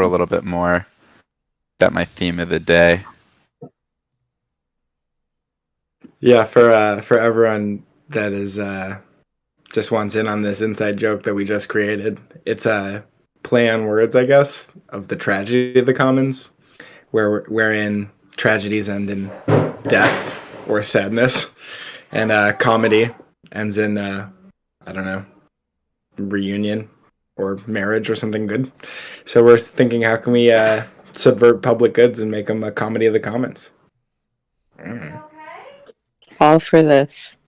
for a little bit more. Got my theme of the day. Yeah, for everyone that is just wants in on this inside joke that we just created, it's a play on words, I guess, of the tragedy of the commons, wherein tragedies end in death or sadness, and comedy ends in I don't know, reunion or marriage or something good. So we're thinking, how can we subvert public goods and make them a comedy of the commons? All for this.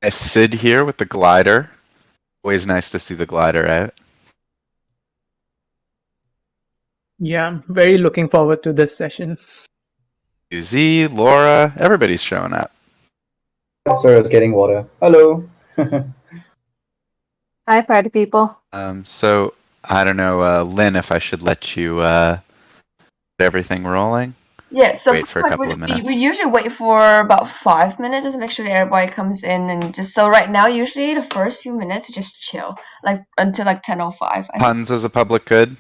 Sid here with the glider. Always nice to see the glider out. Yeah, I'm very looking forward to this session. Z, Laura, everybody's showing up. Sorry, I was getting water. Hello. Hi, party people. So I don't know, Lynn, if I should let you get everything rolling. Yeah, so Wait for a couple of minutes. we usually wait for about 5 minutes just to make sure that everybody comes in, and just so right now, usually the first few minutes, just chill, like until like 10:05. Puns as a public good?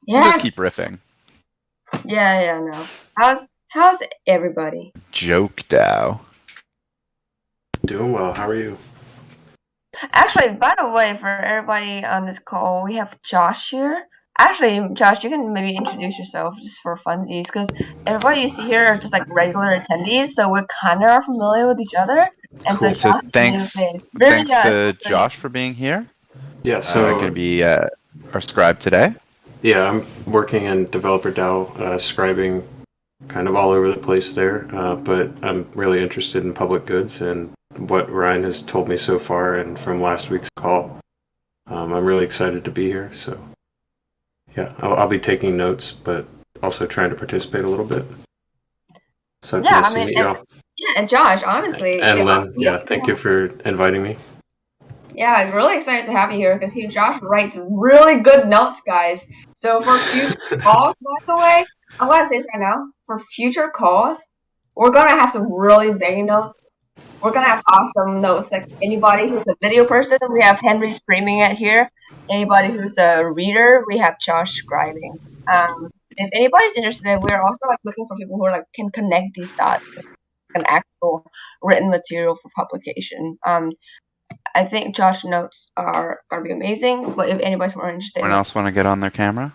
Yeah. Just keep riffing. Yeah, no. How's everybody? Joke Dow. Doing well. How are you? Actually, by the way, for everybody on this call, we have Josh here. Actually, Josh, you can maybe introduce yourself just for funsies, because everybody you see here are just like regular attendees, so we're kind of familiar with each other. And Cool. so, Josh, thanks to Josh for being here. Yeah, so going to be our scribe today. Yeah, I'm working in Developer DAO, scribing kind of all over the place there, but I'm really interested in public goods and what Ryan has told me so far and from last week's call. I'm really excited to be here, so yeah, I'll be taking notes, but also trying to participate a little bit. So yeah, nice to meet y'all. Yeah, and Josh, honestly. And Lynn, yeah, thank you for inviting me. Yeah, I'm really excited to have you here because Josh writes really good notes, guys. So for future calls, by the way, I'm going to say this right now. For future calls, we're going to have some really vague notes. We're going to have awesome notes. Like anybody who's a video person, we have Henry streaming it here. Anybody who's a reader, we have Josh scribing. If anybody's interested, we're also like looking for people who are, like can connect these dots, an actual written material for publication. I think Josh's notes are going to be amazing, but if anybody's more interested... Anyone else want to get on their camera?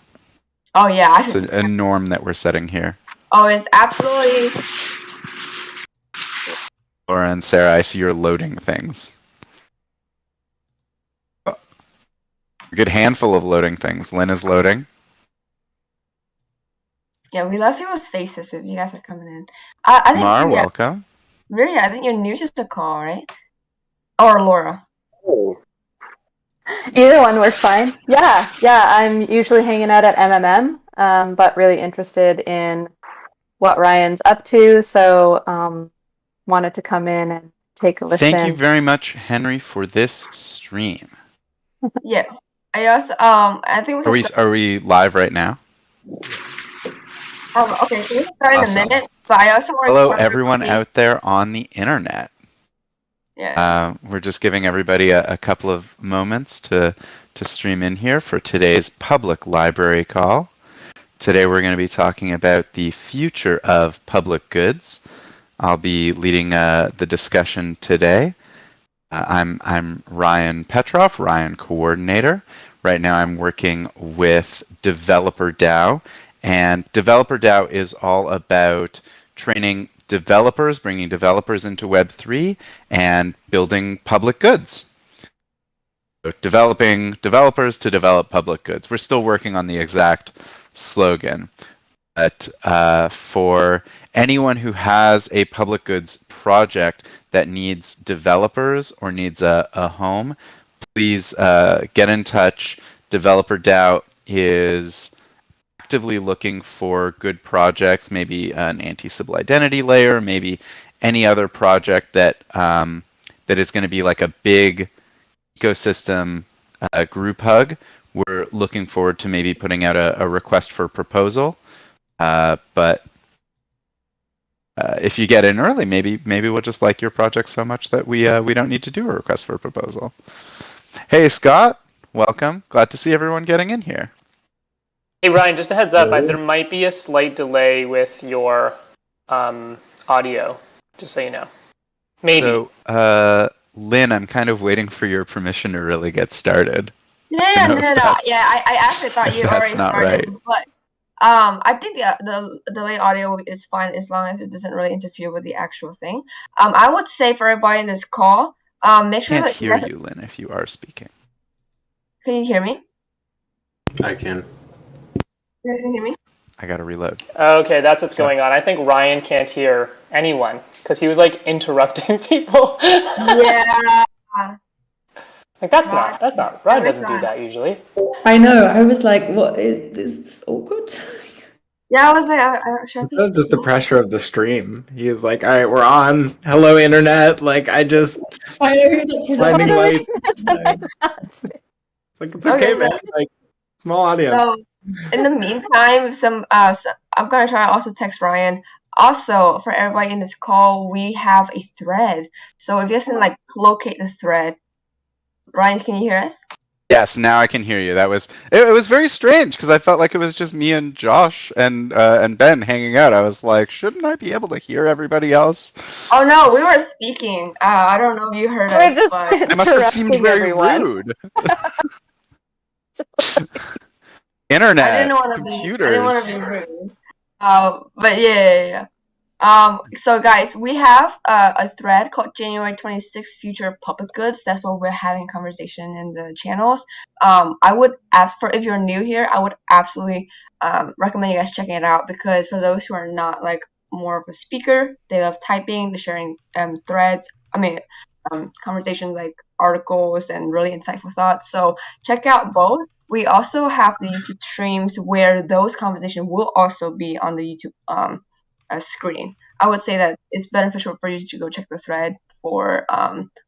Oh, yeah. It's a norm that we're setting here. Oh, it's absolutely... Laura and Sarah, I see you're loading things. Oh. A good handful of loading things. Lynn is loading. Yeah, we love people's faces if you guys are coming in. I think Mar, welcome. Maria, I think you're new to the call, right? Or Laura. Oh. Either one works fine. Yeah, I'm usually hanging out at MMM, but really interested in what Ryan's up to, so wanted to come in and take a listen. Thank you very much, Henry, for this stream. Yes. I also I think are we live right now? Okay, so we can start in a minute, but I also want to hello everyone out there on the internet. Yeah. We're just giving everybody a couple of moments to stream in here for today's public library call. Today we're going to be talking about the future of public goods. I'll be leading the discussion today. I'm Ryan Petrov, RyanCoordinator. Right now I'm working with Developer DAO, and Developer DAO is all about training developers, bringing developers into Web3, and building public goods. So developing developers to develop public goods. We're still working on the exact slogan. But for anyone who has a public goods project that needs developers or needs a home, please get in touch. Developer DAO is actively looking for good projects, maybe an anti-Sybil identity layer, maybe any other project that that is going to be like a big ecosystem group hug. We're looking forward to maybe putting out a request for proposal. But if you get in early, maybe we'll just like your project so much that we don't need to do a request for a proposal. Hey, Scott. Welcome. Glad to see everyone getting in here. Hey Ryan, just a heads up, Hello. there might be a slight delay with your audio, just so you know. Maybe. So, Lynn, I'm kind of waiting for your permission to really get started. No. I don't know if that's- Yeah, I actually thought if you that's already not started, right. but I think the delay audio is fine as long as it doesn't really interfere with the actual thing. I would say for everybody in this call, make sure Can't that you hear guys you, Lynn, if you are speaking. can you hear me? I can. You guys can hear me? I gotta reload. Okay, that's what's So- going on. I think Ryan can't hear anyone because he was like interrupting people. Yeah. Like that's not Ryan That makes doesn't do sense. that usually. I know. I was like, what is this awkward? Yeah, I was like, should I be That's just the speaking? pressure of the stream. He is like, all right, we're on. Hello, internet. Like, I just, I know who's like Blinding presenting. light. It's like, it's Okay, okay, man. so- Like, small audience. So, in the meantime, I'm gonna try to also text Ryan. Also, for everybody in this call, we have a thread. So if you guys can like locate the thread, Ryan, can you hear us? Yes, now I can hear you. That was it was very strange because I felt like it was just me and Josh and Ben hanging out. I was like, shouldn't I be able to hear everybody else? Oh no, we were speaking. I don't know if you heard We're us, just but I must have seemed interrupting very everyone. rude. I Internet, didn't want to computers. be rude. But yeah. So guys, we have a thread called January 26th Future Public Goods. That's what we're having conversation in the channels. I would ask for, if you're new here, I would absolutely recommend you guys checking it out, because for those who are not like more of a speaker, they love typing, the sharing threads. Conversations like articles and really insightful thoughts. So check out both. We also have the YouTube streams where those conversations will also be on the YouTube screen. I would say that it's beneficial for you to go check the thread for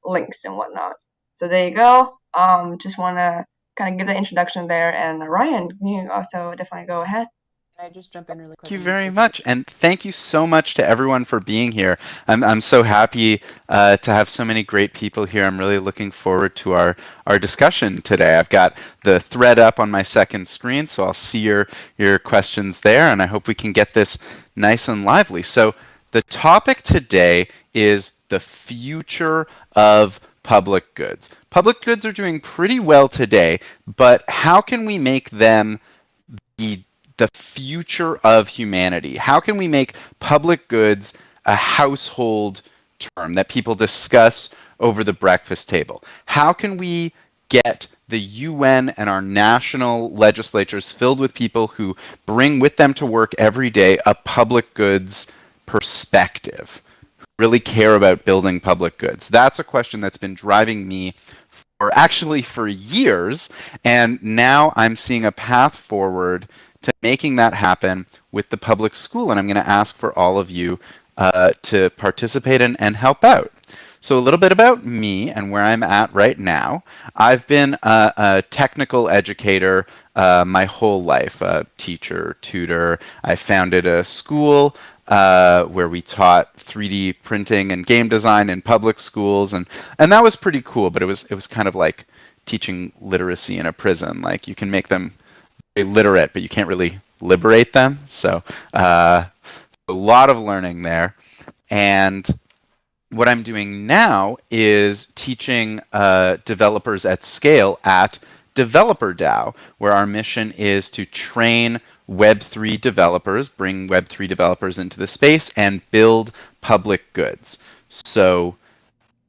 links and whatnot. So there you go. Just want to kind of give the introduction there. And Ryan, you also definitely go ahead. Can I just jump in really quick? Thank you very much, and thank you so much to everyone for being here. I'm so happy to have so many great people here. I'm really looking forward to our discussion today. I've got the thread up on my second screen, so I'll see your questions there, and I hope we can get this nice and lively. So the topic today is the future of public goods. Public goods are doing pretty well today, but how can we make them the future of humanity? How can we make public goods a household term that people discuss over the breakfast table? How can we get the UN and our national legislatures filled with people who bring with them to work every day a public goods perspective, who really care about building public goods? That's a question that's been driving me for years, and now I'm seeing a path forward to making that happen with the public school, and I'm going to ask for all of you to participate and help out. So a little bit about me and where I'm at right now. I've been a technical educator my whole life, a teacher, tutor. I founded a school where we taught 3D printing and game design in public schools, and that was pretty cool, but it was kind of like teaching literacy in a prison. Like, you can make them literate, but you can't really liberate them. So a lot of learning there. And what I'm doing now is teaching developers at scale at Developer DAO, where our mission is to train Web3 developers, bring Web3 developers into the space, and build public goods. So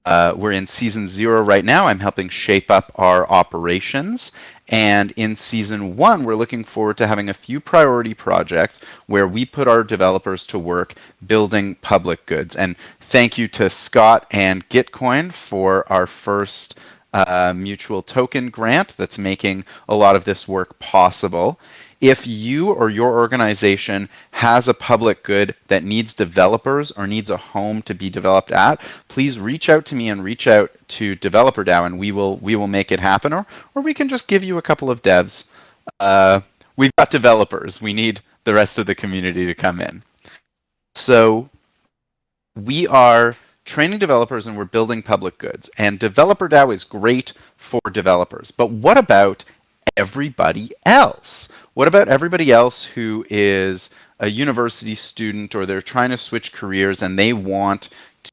we're in season 0 right now. I'm helping shape up our operations. And in season 1, we're looking forward to having a few priority projects where we put our developers to work building public goods. And thank you to Scott and Gitcoin for our first mutual token grant that's making a lot of this work possible. If you or your organization has a public good that needs developers or needs a home to be developed at, please reach out to me and reach out to Developer DAO, and we will make it happen. Or we can just give you a couple of devs. We've got developers. We need the rest of the community to come in. So we are training developers and we're building public goods. And Developer DAO is great for developers. But what about everybody else? What about everybody else who is a university student, or they're trying to switch careers and they want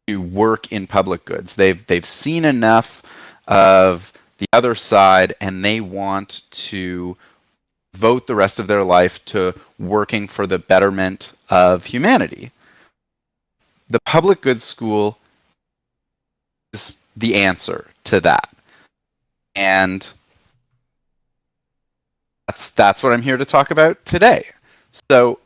to work in public goods? They've seen enough of the other side and they want to devote the rest of their life to working for the betterment of humanity. The public goods school is the answer to that. And that's what I'm here to talk about today. So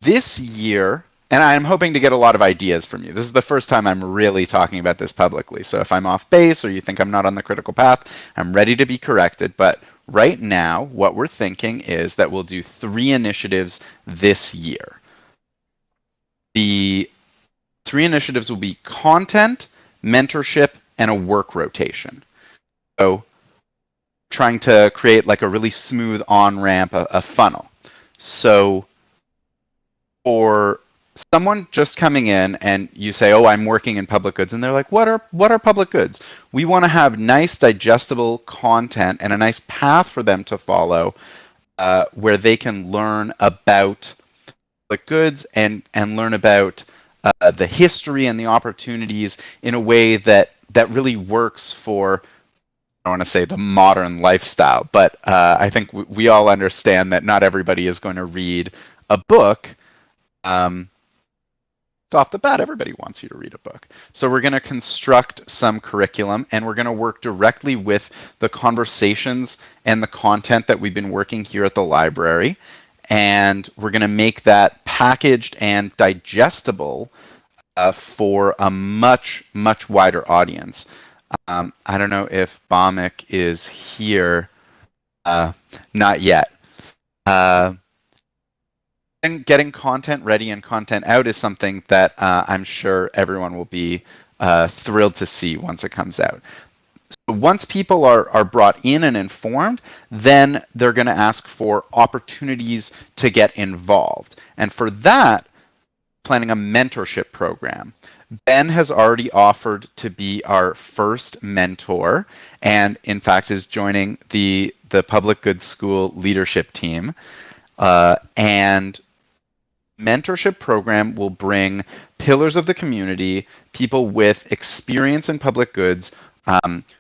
this year, and I'm hoping to get a lot of ideas from you. This is the first time I'm really talking about this publicly. So if I'm off base or you think I'm not on the critical path, I'm ready to be corrected. But right now, what we're thinking is that we'll do 3 initiatives this year. The 3 initiatives will be content, mentorship, and a work rotation. So trying to create like a really smooth on-ramp, a funnel. So for someone just coming in and you say, oh, I'm working in public goods, and they're like, what are public goods? We want to have nice digestible content and a nice path for them to follow where they can learn about public goods and learn about the history and the opportunities in a way that really works for, I want to say, the modern lifestyle. But I think we all understand that not everybody is going to read a book. Off the bat, everybody wants you to read a book. So we're going to construct some curriculum, and we're going to work directly with the conversations and the content that we've been working here at the library. And we're going to make that packaged and digestible for a much, much wider audience. I don't know if Bamik is here. Not yet. Getting content ready and content out is something that I'm sure everyone will be thrilled to see once it comes out. So once people are brought in and informed, then they're going to ask for opportunities to get involved. And for that, planning a mentorship program. Ben has already offered to be our first mentor, and in fact is joining the Public Goods School leadership team. And mentorship program will bring pillars of the community, people with experience in public goods,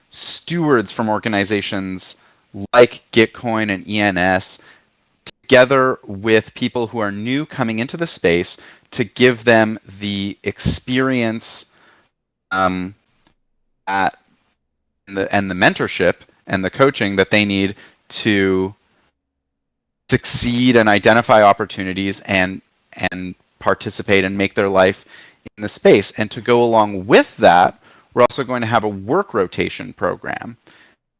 stewards from organizations like Gitcoin and ENS, together with people who are new coming into the space to give them the experience and the mentorship and the coaching that they need to succeed and identify opportunities and participate and make their life in the space. And to go along with that, we're also going to have a work rotation program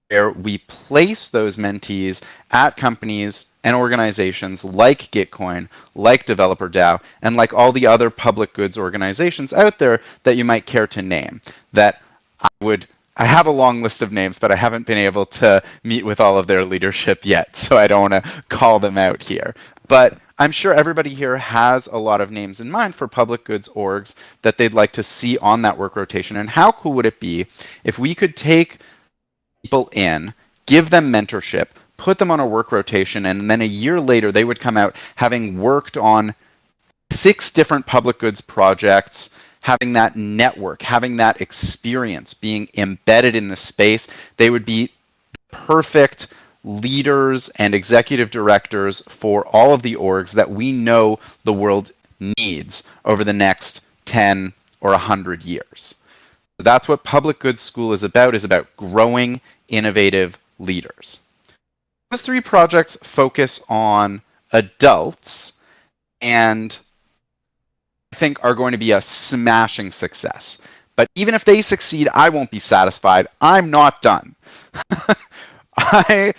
where we place those mentees at companies and organizations like Gitcoin, like Developer DAO, and like all the other public goods organizations out there that you might care to name. That I have a long list of names, but I haven't been able to meet with all of their leadership yet, so I don't want to call them out here. But I'm sure everybody here has a lot of names in mind for public goods orgs that they'd like to see on that work rotation. And how cool would it be if we could take people in, give them mentorship, put them on a work rotation, and then a year later they would come out having worked on 6 different public goods projects, having that network, having that experience, being embedded in the space. They would be perfect leaders and executive directors for all of the orgs that we know the world needs over the next 10 or 100 years. So that's what Public Goods School is about growing innovative leaders. Those 3 projects focus on adults and I think are going to be a smashing success. But even if they succeed, I won't be satisfied. I'm not done. I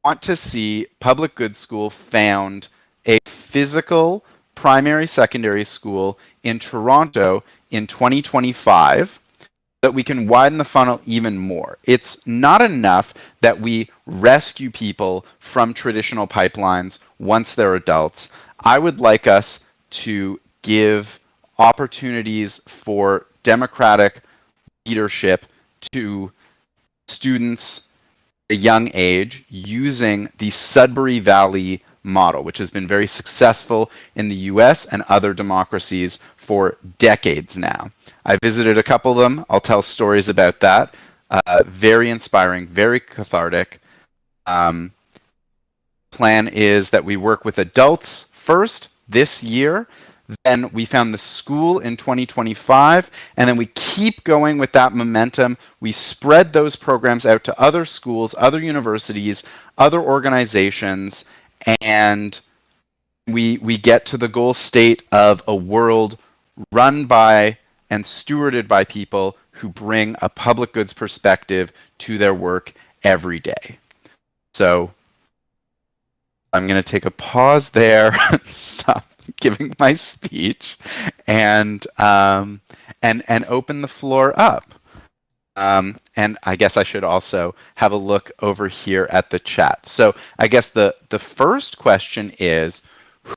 want to see Public Goods School found a physical primary secondary school in Toronto in 2025 that we can widen the funnel even more. It's not enough that we rescue people from traditional pipelines once they're adults. I would like us to give opportunities for democratic leadership to students at a young age using the Sudbury Valley model, which has been very successful in the US and other democracies for decades now. I visited a couple of them. I'll tell stories about that. Very inspiring, very cathartic. Plan is that we work with adults first this year, then we found the school in 2025, and then we keep going with that momentum. We spread those programs out to other schools, other universities, other organizations, and we get to the goal state of a world run by and stewarded by people who bring a public goods perspective to their work every day. So I'm going to take a pause there, stop giving my speech, and open the floor up. And I guess I should also have a look over here at the chat. So I guess the first question is,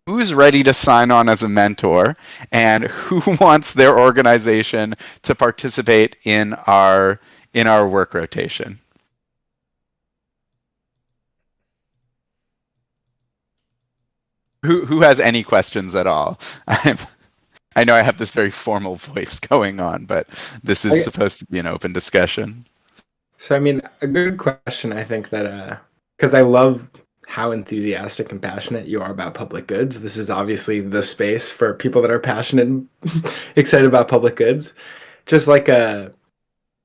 who's ready to sign on as a mentor, and who wants their organization to participate in our work rotation? Who has any questions at all? I know I have this very formal voice going on, but this is supposed to be an open discussion. So, I mean, a good question, I think that, because I love how enthusiastic and passionate you are about public goods. This is obviously the space for people that are passionate and excited about public goods. Just like a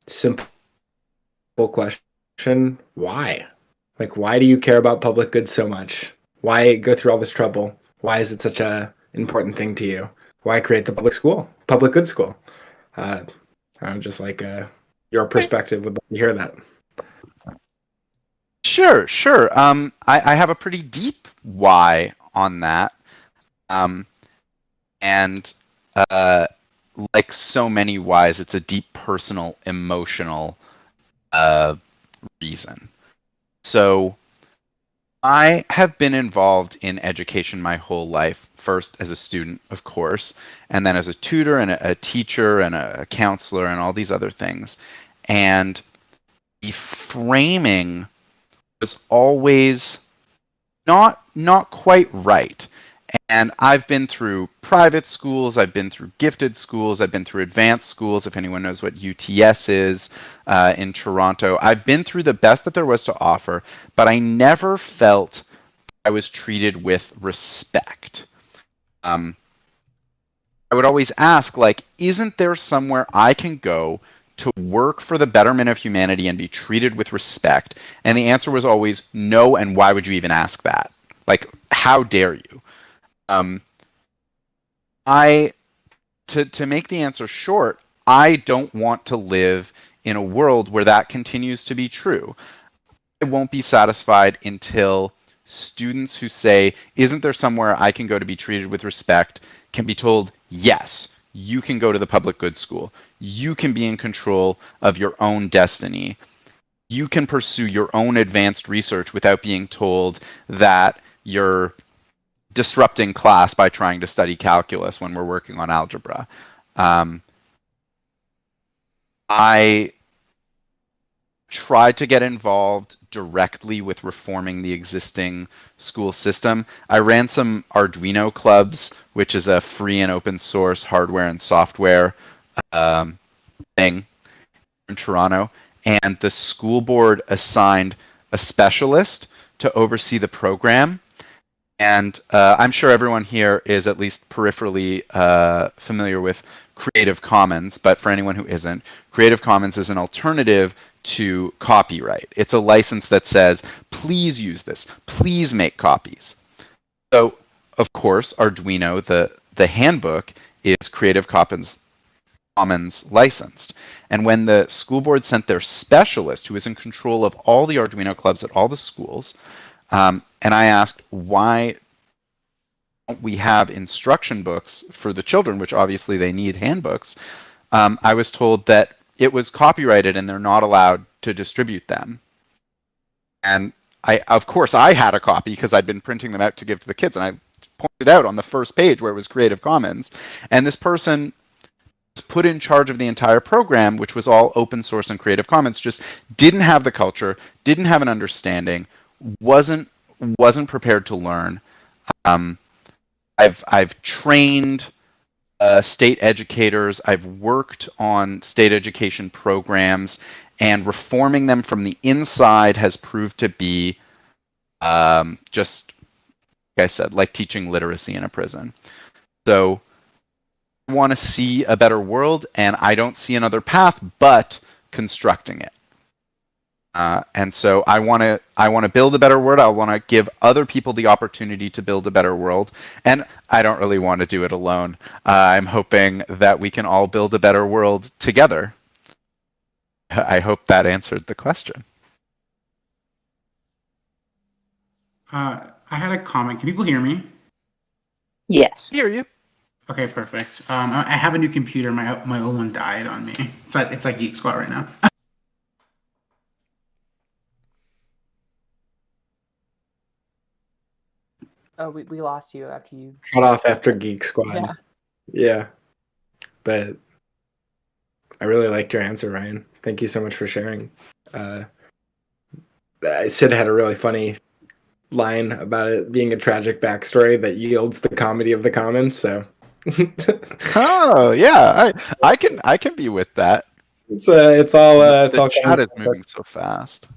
simple question, why? Like, why do you care about public goods so much? Why go through all this trouble? Why is it such a important thing to you? Why create the public goods school? I'm just like your perspective. Would love to hear that. Sure. I have a pretty deep why on that. And like so many whys, it's a deep personal, emotional reason. So I have been involved in education my whole life, first as a student, of course, and then as a tutor and a teacher and a counselor and all these other things. And the framing was always not quite right. And I've been through private schools, I've been through gifted schools, I've been through advanced schools, if anyone knows what UTS is in Toronto. I've been through the best that there was to offer, but I never felt I was treated with respect. I would always ask, like, isn't there somewhere I can go to work for the betterment of humanity and be treated with respect? And the answer was always no, and why would you even ask that? Like, how dare you? To make the answer short, I don't want to live in a world where that continues to be true. I won't be satisfied until students who say, isn't there somewhere I can go to be treated with respect, can be told, yes, you can go to the public goods school. You can be in control of your own destiny. You can pursue your own advanced research without being told that you're disrupting class by trying to study calculus when we're working on algebra. I tried to get involved directly with reforming the existing school system. I ran some Arduino clubs, which is a free and open source hardware and software thing in Toronto, and the school board assigned a specialist to oversee the program. And I'm sure everyone here is at least peripherally familiar with Creative Commons, but for anyone who isn't, Creative Commons is an alternative to copyright. It's a license that says, please use this, please make copies. So, of course, Arduino, the handbook, is Creative Commons licensed. And when the school board sent their specialist, who is in control of all the Arduino clubs at all the schools, and I asked, why don't we have instruction books for the children, which obviously they need handbooks, I was told that it was copyrighted and they're not allowed to distribute them. And of course, I had a copy because I'd been printing them out to give to the kids, and I pointed out on the first page where it was Creative Commons. And this person was put in charge of the entire program, which was all open source and Creative Commons, just didn't have the culture, didn't have an understanding, wasn't prepared to learn. I've trained state educators. I've worked on state education programs, and reforming them from the inside has proved to be just, like I said, like teaching literacy in a prison. So I want to see a better world, and I don't see another path but constructing it. And so I want to build a better world. I want to give other people the opportunity to build a better world, and I don't really want to do it alone. I'm hoping that we can all build a better world together. I hope that answered the question. I had a comment. Can people hear me? Yes. Hear you. Okay, perfect. I have a new computer. My old one died on me. It's like Geek Squad right now. Oh, we lost you after you cut off after Geek Squad. Yeah. Yeah. But I really liked your answer, Ryan. Thank you so much for sharing. Sid had a really funny line about it being a tragic backstory that yields the comedy of the commons. So, oh yeah, I can be with that. It's all the chat is moving so fast.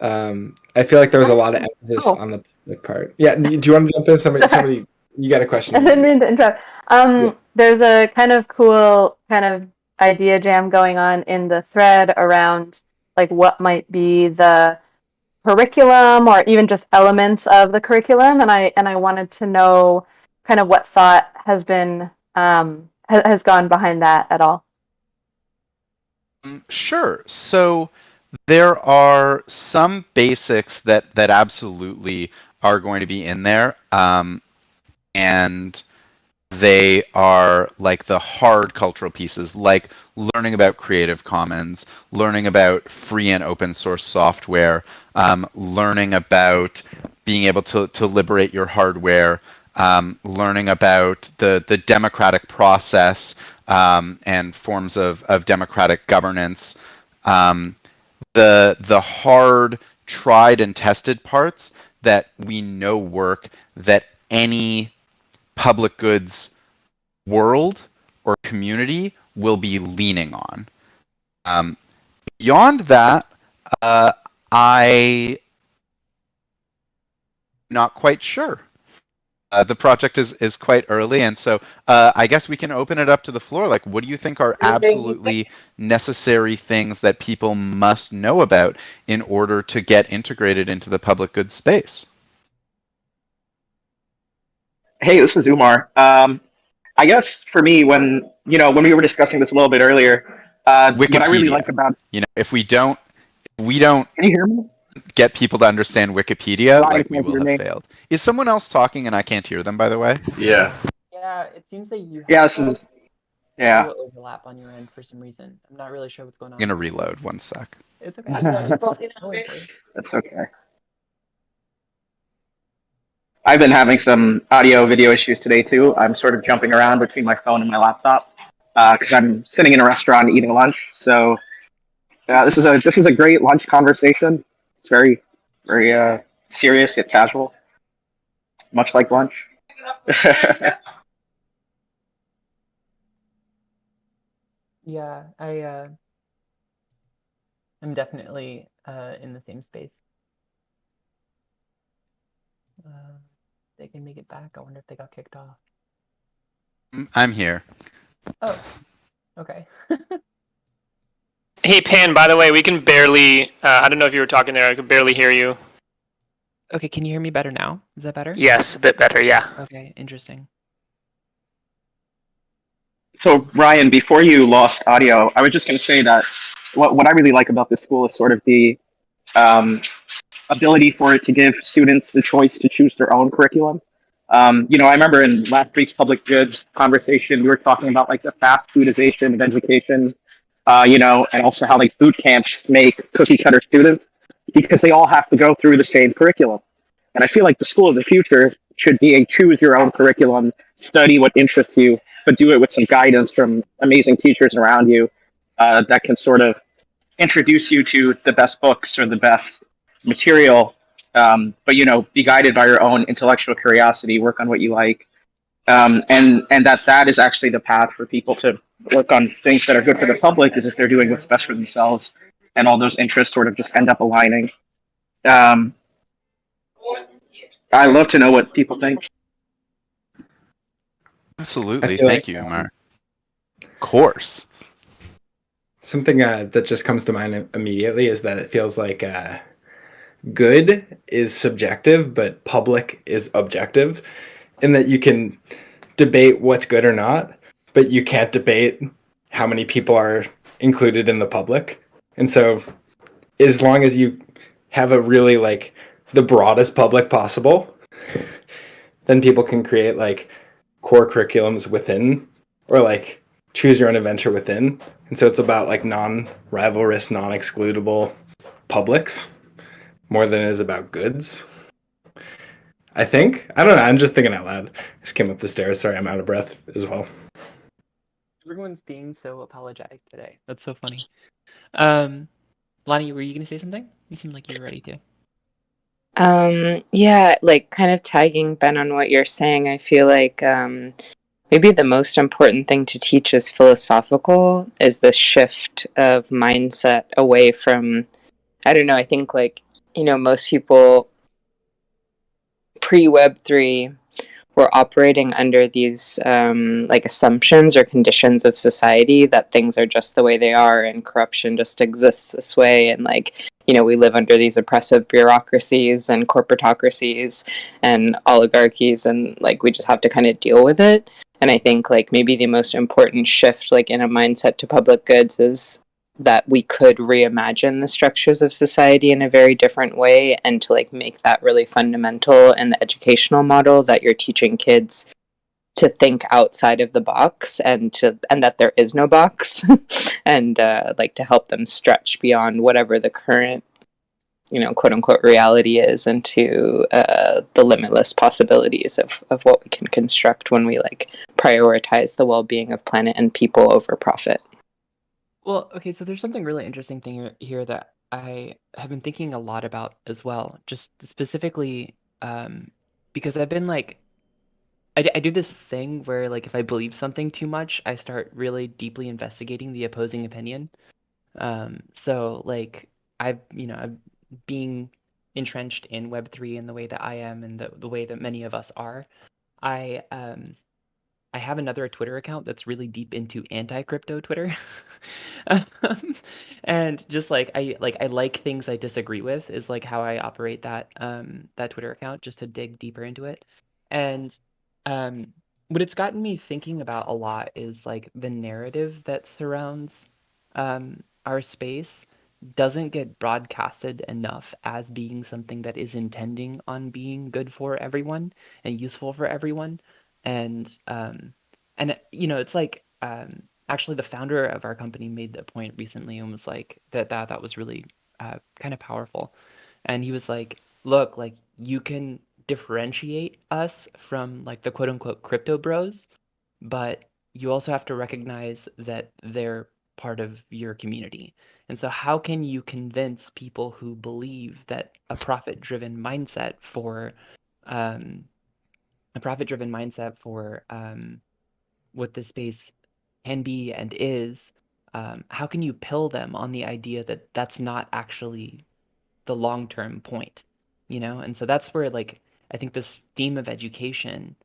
I feel like there was a lot of emphasis on the public part. Yeah, do you want to jump in? Somebody, you got a question? I didn't mean to interrupt. There's a kind of cool kind of idea jam going on in the thread around like what might be the curriculum or even just elements of the curriculum, and I wanted to know kind of what thought has been has gone behind that at all. Sure. So there are some basics that absolutely are going to be in there, and they are like the hard cultural pieces, like learning about Creative Commons, learning about free and open source software, learning about being able to liberate your hardware, learning about the democratic process and forms of democratic governance. The hard, tried and tested parts that we know work, that any public goods world or community will be leaning on. Beyond that, I'm not quite sure. The project is quite early, and so I guess we can open it up to the floor. Like, what do you think are absolutely necessary things that people must know about in order to get integrated into the public goods space? Hey, this is Umar. I guess for me, when we were discussing this a little bit earlier, what I really like about if we don't can you hear me? Get people to understand Wikipedia, like we will have failed. Is someone else talking and I can't hear them, by the way? Yeah. Yeah, it seems that you have a little overlap on your end for some reason. I'm not really sure what's going on. I'm gonna reload 1 sec. It's okay. That's okay. I've been having some audio-video issues today too. I'm sort of jumping around between my phone and my laptop because I'm sitting in a restaurant eating lunch. So this is a great lunch conversation. It's very, very serious yet casual, much like lunch. Yeah, I'm definitely in the same space. They can make it back. I wonder if they got kicked off. I'm here. Oh, okay. Hey, Pan, by the way, we can barely, I don't know if you were talking there, I could barely hear you. Okay, can you hear me better now? Is that better? Yes, a bit better, yeah. Okay, interesting. So, Ryan, before you lost audio, I was just going to say that what I really like about this school is sort of the ability for it to give students the choice to choose their own curriculum. I remember in last week's public goods conversation, we were talking about like the fast foodization of education, and also how like boot camps make cookie cutter students because they all have to go through the same curriculum. And I feel like the school of the future should be a choose your own curriculum, study what interests you, but do it with some guidance from amazing teachers around you that can sort of introduce you to the best books or the best material. But be guided by your own intellectual curiosity, work on what you like, and that is actually the path for people to work on things that are good for the public, is if they're doing what's best for themselves, and all those interests sort of just end up aligning. I love to know what people think. Absolutely. Thank you, Umar. Of course. Something that just comes to mind immediately is that it feels like good is subjective, but public is objective, in that you can debate what's good or not, but you can't debate how many people are included in the public. And so as long as you have a really like the broadest public possible, then people can create like core curriculums within, or like choose your own adventure within. And so it's about like non-rivalrous, non-excludable publics more than it is about goods. I think. I don't know. I'm just thinking out loud. I just came up the stairs. Sorry, I'm out of breath as well. Everyone's being so apologetic today. That's so funny. Lonnie, were you going to say something? You seemed like you were ready to. Yeah, like kind of tagging Ben on what you're saying, I feel like maybe the most important thing to teach is philosophical, is the shift of mindset away from, I don't know, I think like, most people pre-Web3 were operating under these like assumptions or conditions of society that things are just the way they are and corruption just exists this way, and like we live under these oppressive bureaucracies and corporatocracies and oligarchies, and like we just have to kind of deal with it. And I think like maybe the most important shift like in a mindset to public goods is that we could reimagine the structures of society in a very different way, and to like make that really fundamental in the educational model, that you're teaching kids to think outside of the box, and that there is no box and like to help them stretch beyond whatever the current quote unquote reality is, into the limitless possibilities of what we can construct when we like prioritize the well-being of planet and people over profit. Well, okay, so there's something really interesting here that I have been thinking a lot about as well, just specifically because I've been like, I do this thing where like if I believe something too much, I start really deeply investigating the opposing opinion. So like I've being entrenched in Web3 in the way that I am, and the way that many of us are, I have another Twitter account that's really deep into anti-crypto Twitter. And just like I like things I disagree with is like how I operate that Twitter account, just to dig deeper into it. And what it's gotten me thinking about a lot is like the narrative that surrounds our space doesn't get broadcasted enough as being something that is intending on being good for everyone and useful for everyone. And it's like actually the founder of our company made the point recently and was like that was really kind of powerful. And he was like, look, like you can differentiate us from like the quote unquote crypto bros, but you also have to recognize that they're part of your community. And so how can you convince people who believe that a profit-driven mindset for what this space can be and is, how can you pill them on the idea that that's not actually the long-term point, And so that's where like I think this theme of education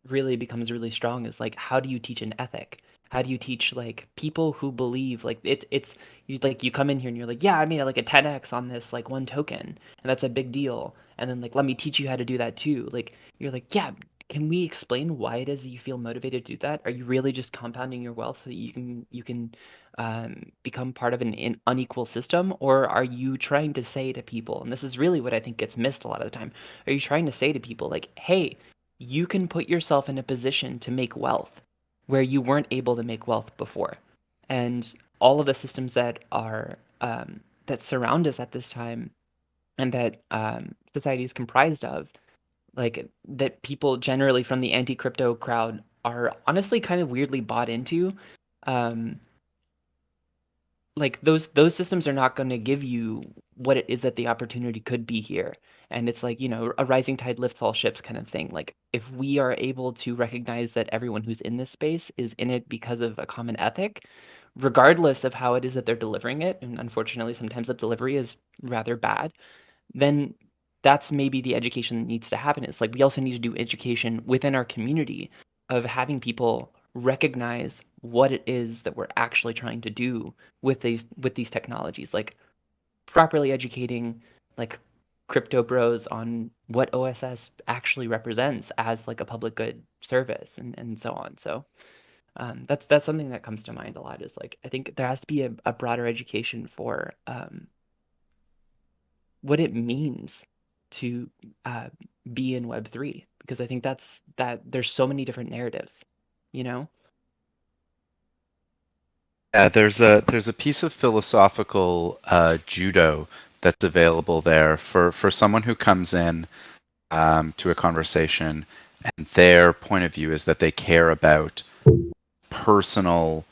really becomes really strong, is like, how do you teach an ethic? How do you teach like people who believe like it's you come in here and you're like, yeah, I made like a 10x on this like one token, and that's a big deal. And then like, let me teach you how to do that too. Like you're like, yeah, can we explain why it is that you feel motivated to do that? Are you really just compounding your wealth so that you can become part of an unequal system? Or are you trying to say to people, and this is really what I think gets missed a lot of the time, are you trying to say to people like, hey, you can put yourself in a position to make wealth where you weren't able to make wealth before? And all of the systems that are that surround us at this time, and that society is comprised of, like that people generally from the anti-crypto crowd are honestly kind of weirdly bought into. Like those systems are not going to give you what it is that the opportunity could be here. And it's like, a rising tide lifts all ships kind of thing. Like if we are able to recognize that everyone who's in this space is in it because of a common ethic, regardless of how it is that they're delivering it, and unfortunately sometimes the delivery is rather bad, then that's maybe the education that needs to happen. It's like we also need to do education within our community of having people recognize what it is that we're actually trying to do with these technologies, like properly educating like crypto bros on what OSS actually represents as like a public good service and so on. So that's something that comes to mind a lot, is like I think there has to be a broader education for what it means to be in Web3, because I think that there's so many different narratives, Yeah, there's a piece of philosophical judo that's available there for someone who comes in to a conversation, and their point of view is that they care about personal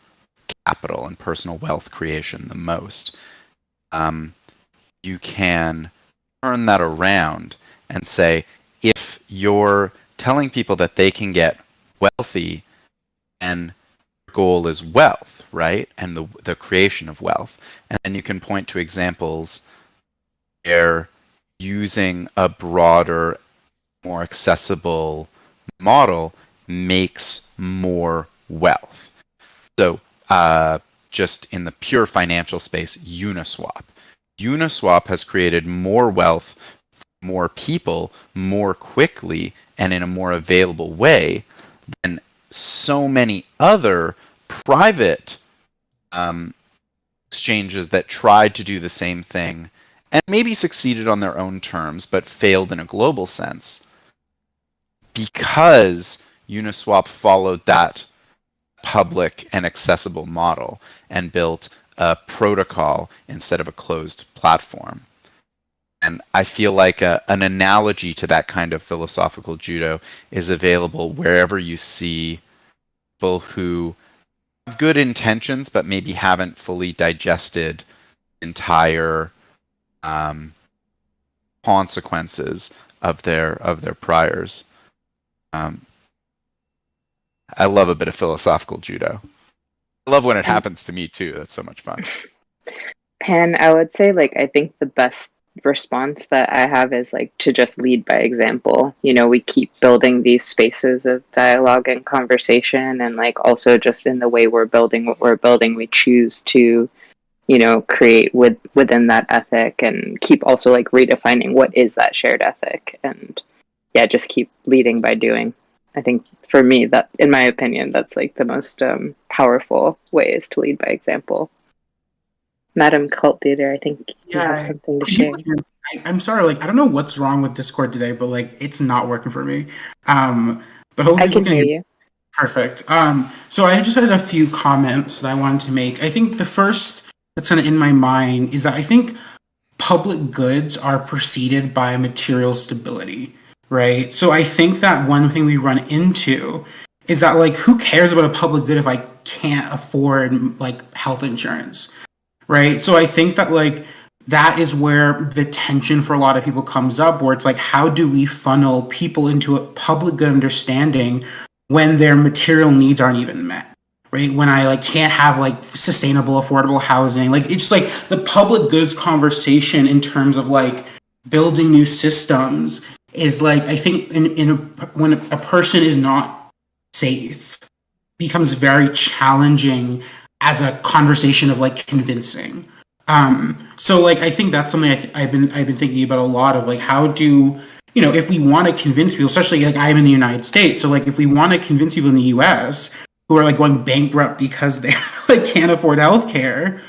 capital and personal wealth creation the most. You can turn that around and say, if you're telling people that they can get wealthy, and goal is wealth, right? And the creation of wealth. And then you can point to examples where using a broader, more accessible model makes more wealth. So just in the pure financial space, Uniswap. Uniswap has created more wealth for more people more quickly and in a more available way than so many other private exchanges that tried to do the same thing and maybe succeeded on their own terms but failed in a global sense, because Uniswap followed that public and accessible model and built a protocol instead of a closed platform. And I feel like an analogy to that kind of philosophical judo is available wherever you see people who have good intentions but maybe haven't fully digested entire consequences of their priors. I love a bit of philosophical judo. I love when it happens to me too. That's so much fun. Pan, I would say, like, I think the best response that I have is like to just lead by example. We keep building these spaces of dialogue and conversation, and like also just in the way we're building what we're building, we choose to create within that ethic, and keep also like redefining what is that shared ethic, and just keep leading by doing. I think for me, that, in my opinion, that's like the most powerful way, is to lead by example. Madam Cult Theater, I think you have something to share. I'm sorry, like I don't know what's wrong with Discord today, but like it's not working for me. But hopefully I can hear you. Perfect. So I just had a few comments that I wanted to make. I think the first that's kind of in my mind is that I think public goods are preceded by material stability, right? So I think that one thing we run into is that like who cares about a public good if I can't afford like health insurance? Right. So I think that like that is where the tension for a lot of people comes up, where it's like, how do we funnel people into a public good understanding when their material needs aren't even met? Right. When I like can't have like sustainable, affordable housing, like it's like the public goods conversation in terms of like building new systems is like, I think when a person is not safe, becomes very challenging as a conversation of like convincing. So like I think that's something I've been thinking about a lot, of like how do if we want to convince people, especially like I'm in the United States, so like if we want to convince people in the US who are like going bankrupt because they like can't afford healthcare,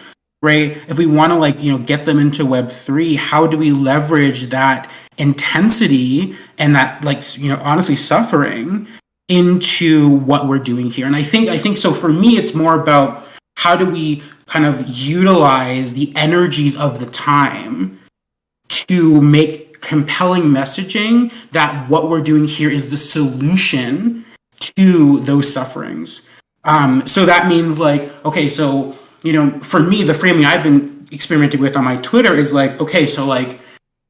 right? If we want to like get them into Web3, how do we leverage that intensity and that like honestly suffering into what we're doing here? And I think so for me it's more about how do we kind of utilize the energies of the time to make compelling messaging that what we're doing here is the solution to those sufferings. So that means like, okay, so, for me, the framing I've been experimenting with on my Twitter is like, okay, so like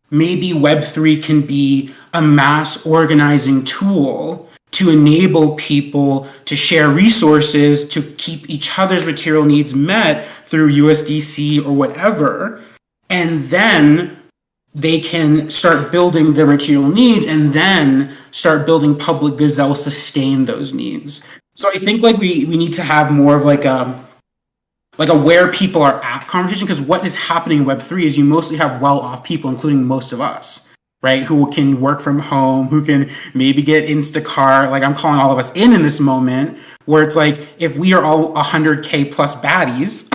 maybe Web3 can be a mass organizing tool to enable people to share resources to keep each other's material needs met through USDC or whatever. And then they can start building their material needs and then start building public goods that will sustain those needs. So I think like we need to have more of like a where people are at conversation, because what is happening in Web3 is you mostly have well-off people, including most of us, right, who can work from home, who can maybe get Instacart. Like I'm calling all of us in this moment where it's like, if we are all 100K plus baddies,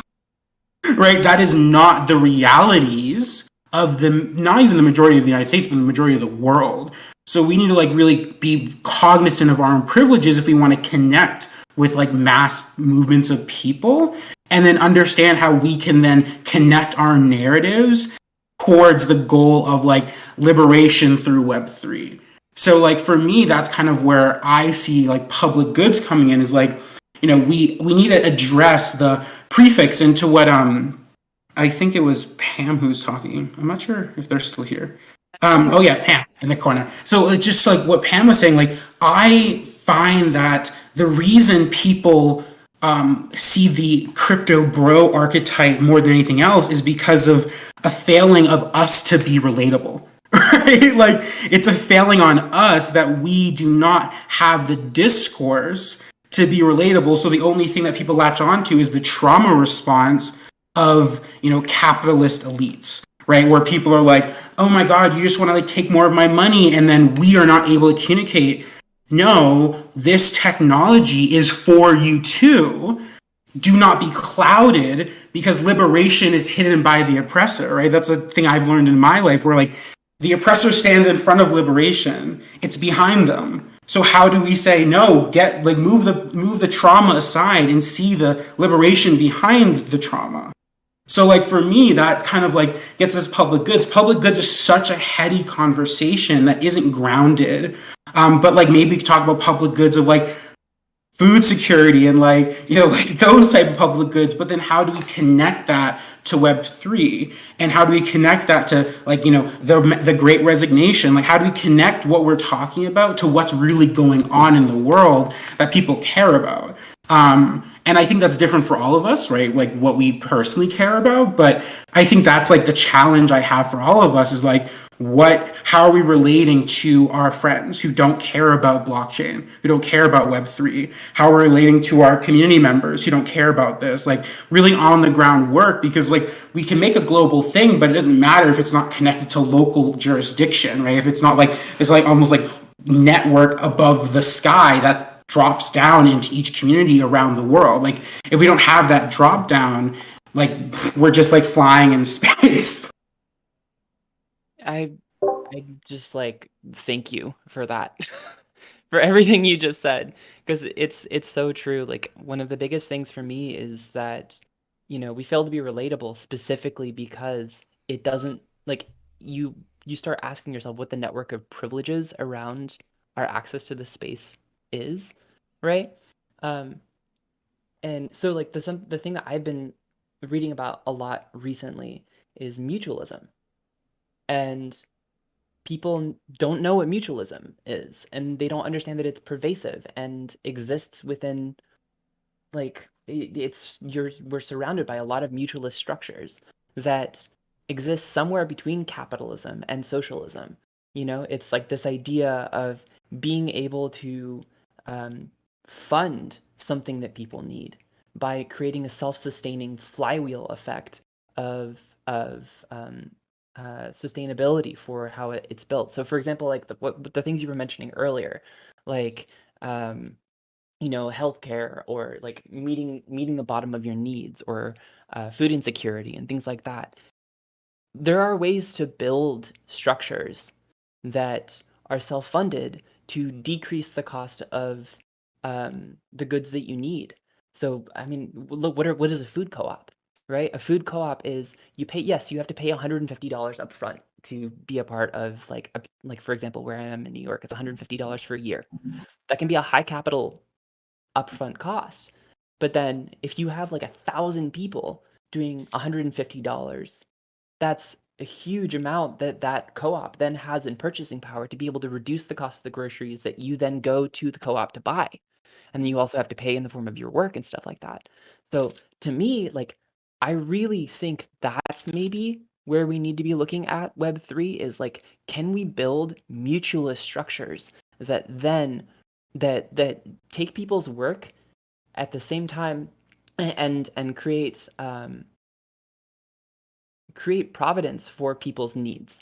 right, that is not the realities of not even the majority of the United States, but the majority of the world. So we need to like really be cognizant of our own privileges if we want to connect with like mass movements of people, and then understand how we can then connect our narratives towards the goal of like liberation through Web3. So like for me, that's kind of where I see like public goods coming in, is like, we need to address the prefix into what I think it was Pam who was talking. I'm not sure if they're still here. Oh yeah, Pam in the corner. So it's just like what Pam was saying, like I find that the reason people see the crypto bro archetype more than anything else is because of a failing of us to be relatable. Right? Like it's a failing on us that we do not have the discourse to be relatable. So the only thing that people latch onto is the trauma response of, capitalist elites, right? Where people are like, oh my God, you just want to like take more of my money. And then we are not able to communicate. No, this technology is for you too. Do not be clouded, because liberation is hidden by the oppressor, right? That's a thing I've learned in my life, where like the oppressor stands in front of liberation. It's behind them. So how do we say no? Move the trauma aside and see the liberation behind the trauma. So like for me, that kind of like gets us public goods. Public goods is such a heady conversation that isn't grounded. But like maybe talk about public goods of like food security and like those type of public goods. But then how do we connect that to Web3, and how do we connect that to like the Great Resignation? Like how do we connect what we're talking about to what's really going on in the world that people care about? And I think that's different for all of us, right? Like what we personally care about. But I think that's like the challenge I have for all of us is like, how are we relating to our friends who don't care about blockchain, who don't care about Web3? How are we relating to our community members who don't care about this? Like really on the ground work, because like we can make a global thing, but it doesn't matter if it's not connected to local jurisdiction, right? If it's not like, it's like almost like network above the sky that drops down into each community around the world. Like if we don't have that drop down, like we're just like flying in space. I just like thank you for that, for everything you just said, because it's so true. Like one of the biggest things for me is that we fail to be relatable, specifically because it doesn't like you start asking yourself what the network of privileges around our access to the space is, right? And so like the thing that I've been reading about a lot recently is mutualism. And people don't know what mutualism is, and they don't understand that it's pervasive and exists within like we're surrounded by a lot of mutualist structures that exist somewhere between capitalism and socialism. It's like this idea of being able to fund something that people need by creating a self-sustaining flywheel effect of sustainability for how it's built. So, for example, like the things you were mentioning earlier, like healthcare, or like meeting the bottom of your needs, or food insecurity and things like that. There are ways to build structures that are self-funded to decrease the cost of the goods that you need. So, I mean, look, what is a food co-op, right? A food co-op is you have to pay $150 up front to be a part of like for example, where I am in New York, it's $150 for a year. That can be a high capital upfront cost. But then if you have like 1,000 people doing $150, that's a huge amount that co-op then has in purchasing power to be able to reduce the cost of the groceries that you then go to the co-op to buy. And then you also have to pay in the form of your work and stuff like that. So to me, like, I really think that's maybe where we need to be looking at Web3 is like, can we build mutualist structures that then that take people's work at the same time and create providence for people's needs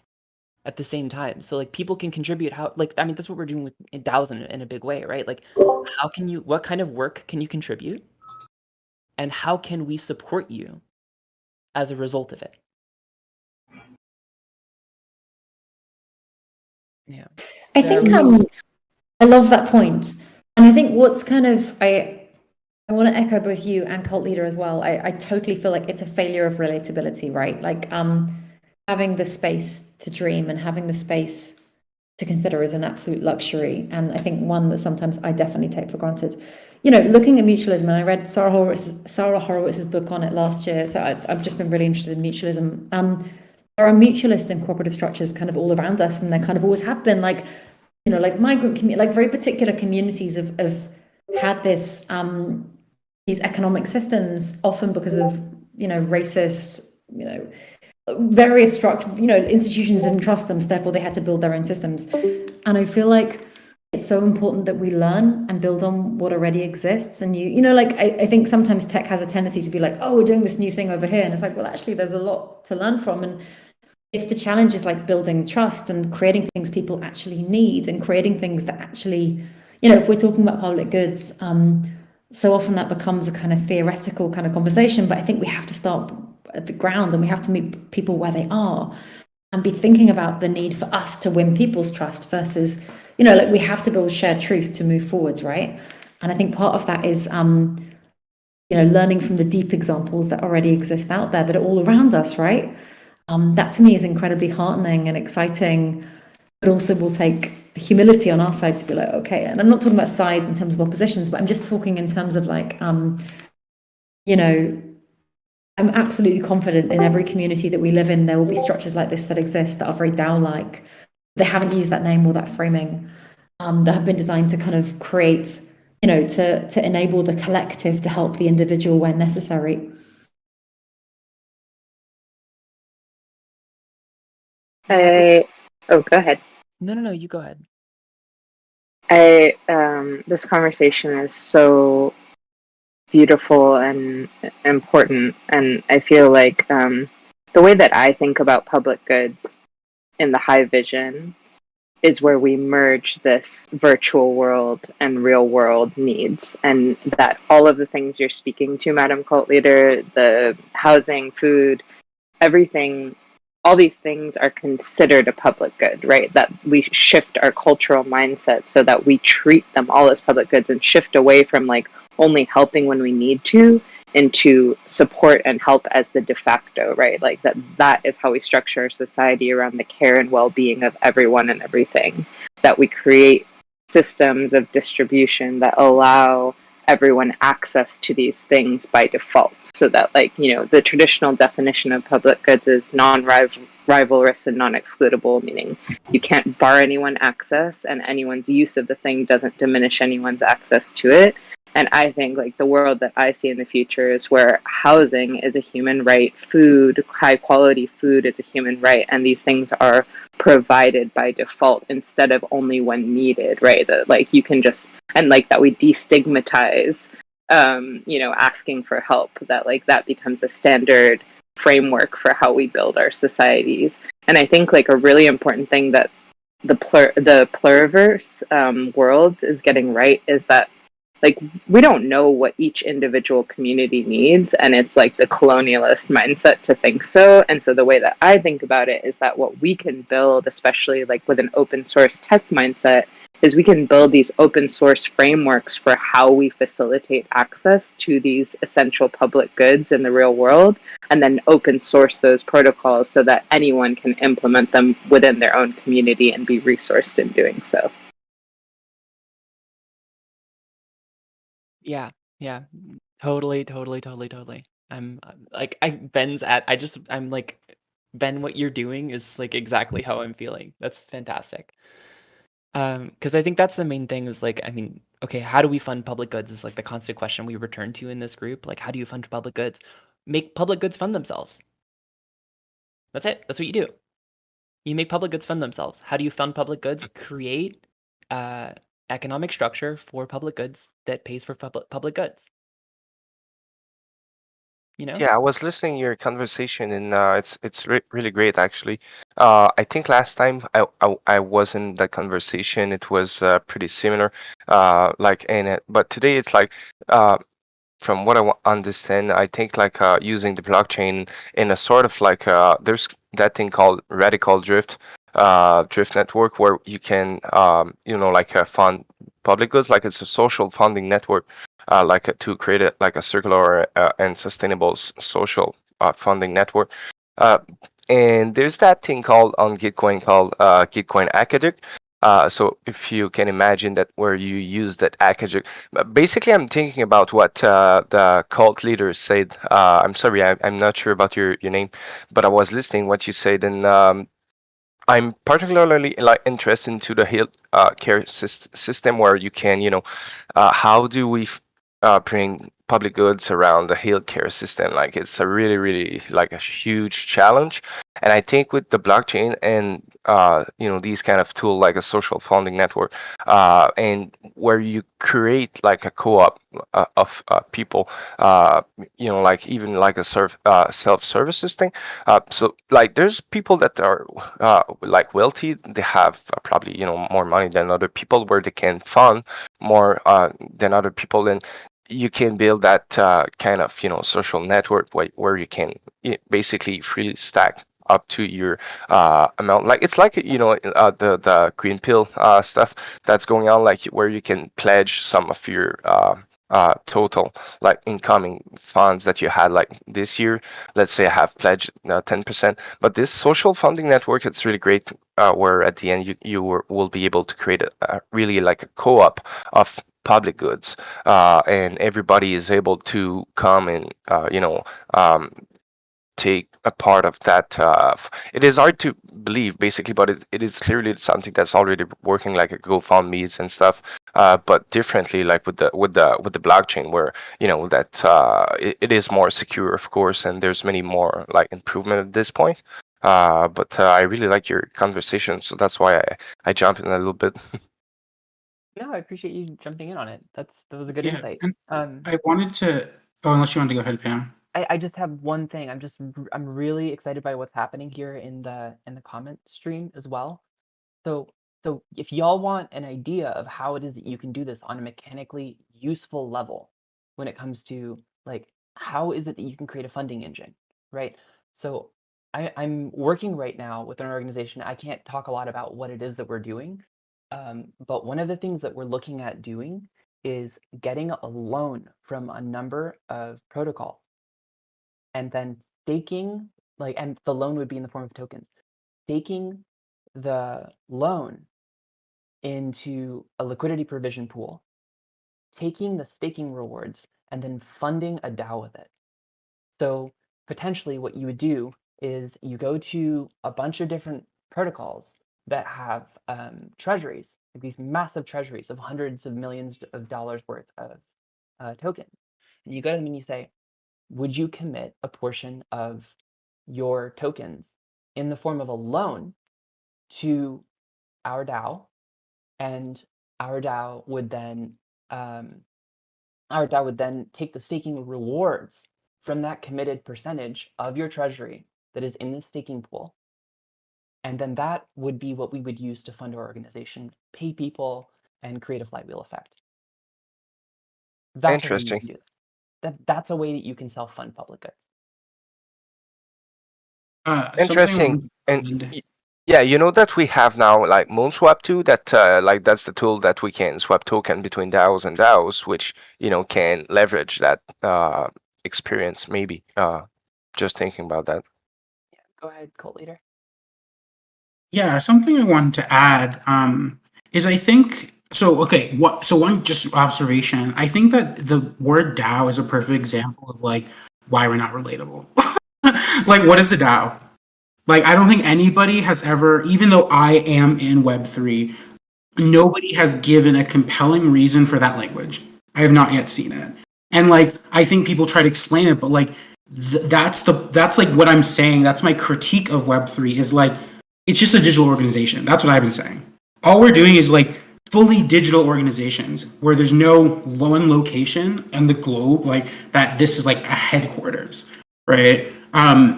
at the same time. So like people can contribute that's what we're doing with DAOs in a big way, right? Like what kind of work can you contribute? And how can we support you as a result of it? Yeah. I think I love that point. And I think what's kind of I want to echo both you and Cult Leader as well. I totally feel like it's a failure of relatability, right? Like having the space to dream and having the space to consider is an absolute luxury. And I think one that sometimes I definitely take for granted. You know, looking at mutualism, and I read Sarah Horowitz's book on it last year. So I've just been really interested in mutualism. There are mutualist and cooperative structures kind of all around us, and there kind of always have been, like, you know, like migrant community, like very particular communities have had this these economic systems, often because of, you know, racist, you know, various institutions didn't trust them, so therefore they had to build their own systems. And I feel like it's so important that we learn and build on what already exists. And you know, like I think sometimes tech has a tendency to be like, oh, we're doing this new thing over here, and it's like, well, actually there's a lot to learn from. And if the challenge is like building trust and creating things people actually need and creating things that actually, you know, if we're talking about public goods, so often that becomes a kind of theoretical kind of conversation, but I think we have to start at the ground and we have to meet people where they are and be thinking about the need for us to win people's trust versus, you know, like we have to build shared truth to move forwards, right? And I think part of that is, you know, learning from the deep examples that already exist out there that are all around us, right? That to me is incredibly heartening and exciting, but also will take humility on our side to be like, okay, and I'm not talking about sides in terms of oppositions, but I'm just talking in terms of like, you know, I'm absolutely confident in every community that we live in, there will be structures like this that exist that are very DAO-like. They haven't used that name or that framing, that have been designed to kind of create, you know, to enable the collective to help the individual where necessary. Go ahead. No, you go ahead. This conversation is so beautiful and important, and I feel like the way that I think about public goods in the high vision is where we merge this virtual world and real world needs, and that all of the things you're speaking to, Madam Cult Leader, the housing, food, everything, all these things are considered a public good, right? That we shift our cultural mindset so that we treat them all as public goods and shift away from like only helping when we need to into support and help as the de facto, right? Like that is how we structure our society around the care and well-being of everyone and everything. That we create systems of distribution that allow everyone access to these things by default, so that, like, you know, the traditional definition of public goods is non-rivalrous and non-excludable, meaning you can't bar anyone access and anyone's use of the thing doesn't diminish anyone's access to it. And I think like the world that I see in the future is where housing is a human right, food, high quality food is a human right, and these things are provided by default instead of only when needed, right? That like you can just, and like that we destigmatize, you know, asking for help, that like that becomes a standard framework for how we build our societies. And I think like a really important thing that the pluriverse worlds is getting right is that like we don't know what each individual community needs, and it's like the colonialist mindset to think so. And so the way that I think about it is that what we can build, especially like with an open source tech mindset, is we can build these open source frameworks for how we facilitate access to these essential public goods in the real world, and then open source those protocols so that anyone can implement them within their own community and be resourced in doing so. Yeah, yeah, totally. I'm like, I'm like, Ben, what you're doing is like exactly how I'm feeling. That's fantastic. Because I think that's the main thing is like, I mean, okay, how do we fund public goods is like the constant question we return to in this group. Like, how do you fund public goods? Make public goods fund themselves. That's it. That's what you do. You make public goods fund themselves. How do you fund public goods? Create economic structure for public goods that pays for public goods. You know? Yeah, I was listening to your conversation, and it's really great actually. I think last time I was in that conversation, it was pretty similar. Like in it, but today it's like from what I understand, I think like using the blockchain in a sort of like there's that thing called radical drift network where you can like fund public goods, like it's a social funding network, to create like a circular and sustainable social funding network. And there's that thing called on Gitcoin called Gitcoin Academic. So if you can imagine that where you use that academic, basically I'm thinking about what the cult leader said. I'm sorry, I'm not sure about your name, but I was listening what you said, and I'm particularly like interested into the health care system where you can, how do we bring public goods around the healthcare system? Like it's a really, really like a huge challenge. And I think with the blockchain and these kind of tool like a social funding network, and where you create like a co-op of people, like even like a self-services thing. So like there's people that are like wealthy, they have probably more money than other people, where they can fund more than other people, and you can build that kind of social network where you can basically freely stack up to your amount. Like it's like the green pill stuff that's going on, like where you can pledge some of your total like incoming funds that you had like this year. Let's say I have pledged 10%, but this social funding network, it's really great, where at the end you will be able to create a really like a co-op of public goods, and everybody is able to come and take a part of that. It is hard to believe, basically, but it is clearly something that's already working, like a GoFundMe's and stuff. But differently, like with the blockchain, where that it is more secure, of course, and there's many more like improvement at this point. But I really like your conversation, so that's why I jumped in a little bit. No, I appreciate you jumping in on it. That was a good Yeah, insight. and I wanted to. Oh, unless you want to go ahead, Pam. I just have one thing. I'm really excited by what's happening here in the comment stream as well. So if y'all want an idea of how it is that you can do this on a mechanically useful level when it comes to like how is it that you can create a funding engine, right? So I'm working right now with an organization. I can't talk a lot about what it is that we're doing, but one of the things that we're looking at doing is getting a loan from a number of protocols and then staking, and the loan would be in the form of tokens, staking the loan into a liquidity provision pool, taking the staking rewards, and then funding a DAO with it. So potentially what you would do is you go to a bunch of different protocols that have treasuries, like these massive treasuries of hundreds of millions of dollars worth of tokens. And you go to them and you say, would you commit a portion of your tokens in the form of a loan to our DAO? And our DAO would then take the staking rewards from that committed percentage of your treasury that is in the staking pool. And then that would be what we would use to fund our organization, pay people, and create a flywheel effect. That's a way you Interesting. can do this. That's a way that you can self-fund public goods. Interesting. And Yeah, you know that we have now like MoonSwap too. That like that's the tool that we can swap token between DAOs and DAOs, which can leverage that experience. Maybe just thinking about that. Yeah, go ahead, cult leader. Yeah, something I wanted to add is I think so. Okay, one just observation. I think that the word DAO is a perfect example of like why we're not relatable. Like, what is a DAO? Like, I don't think anybody has ever, even though I am in Web3, nobody has given a compelling reason for that language. I have not yet seen it. And like, I think people try to explain it, but like, that's like what I'm saying. That's my critique of Web3 is like, it's just a digital organization. That's what I've been saying. All we're doing is like fully digital organizations where there's no one location on the globe, like that this is like a headquarters, right?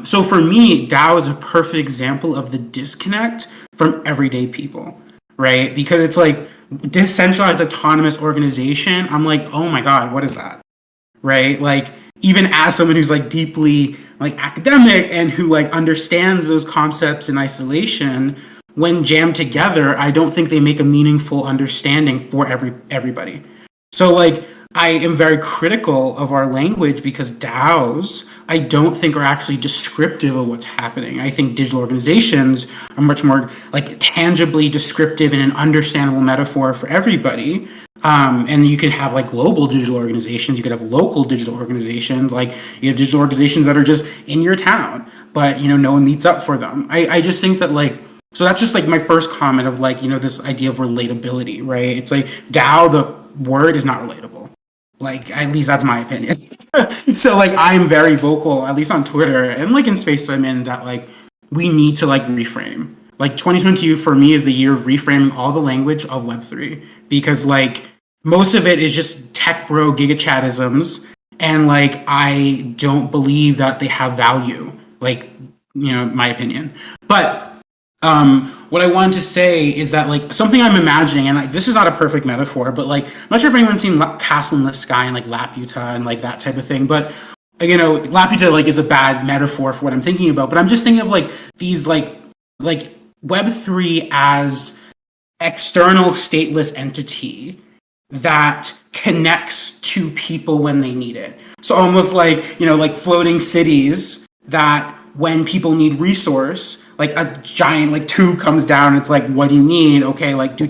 So for me, DAO is a perfect example of the disconnect from everyday people, right? Because it's like decentralized autonomous organization. I'm like, oh my God, what is that? Right? Like, even as someone who's like deeply like academic and who like understands those concepts in isolation, when jammed together, I don't think they make a meaningful understanding for everybody. So like, I am very critical of our language because DAOs, I don't think are actually descriptive of what's happening. I think digital organizations are much more like tangibly descriptive and an understandable metaphor for everybody. And you can have like global digital organizations, you could have local digital organizations, like you have digital organizations that are just in your town, but no one meets up for them. I just think that like, so that's just like my first comment of like, this idea of relatability, right? It's like DAO, the word is not relatable. Like, at least that's my opinion. So like, I'm very vocal, at least on Twitter and like in spaces I'm in, that like, we need to like reframe. Like 2022 for me is the year of reframing all the language of Web3 because like most of it is just tech bro gigachatisms, and like I don't believe that they have value. Like, my opinion. But what I wanted to say is that like something I'm imagining, and like this is not a perfect metaphor, but like I'm not sure if anyone's seen Castle in the Sky and like Laputa and like that type of thing, but Laputa like is a bad metaphor for what I'm thinking about. But I'm just thinking of like these like Web3 as external stateless entity that connects to people when they need it. So almost like like floating cities that when people need resource, like a giant like tube comes down, it's like, what do you need? Okay, like do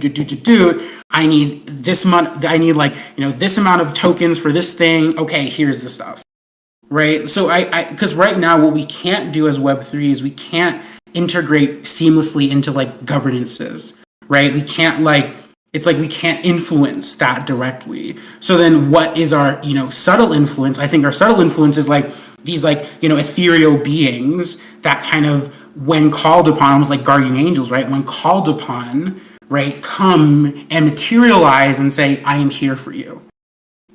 I need this month, I need like this amount of tokens for this thing. Okay, here's the stuff, right? So I because right now what we can't do as Web3 is we can't integrate seamlessly into like governances, right? We can't like, it's like we can't influence that directly. So then what is our subtle influence? I think our subtle influence is like these like ethereal beings that kind of, when called upon, almost like guardian angels, right? When called upon, right, come and materialize and say, I am here for you.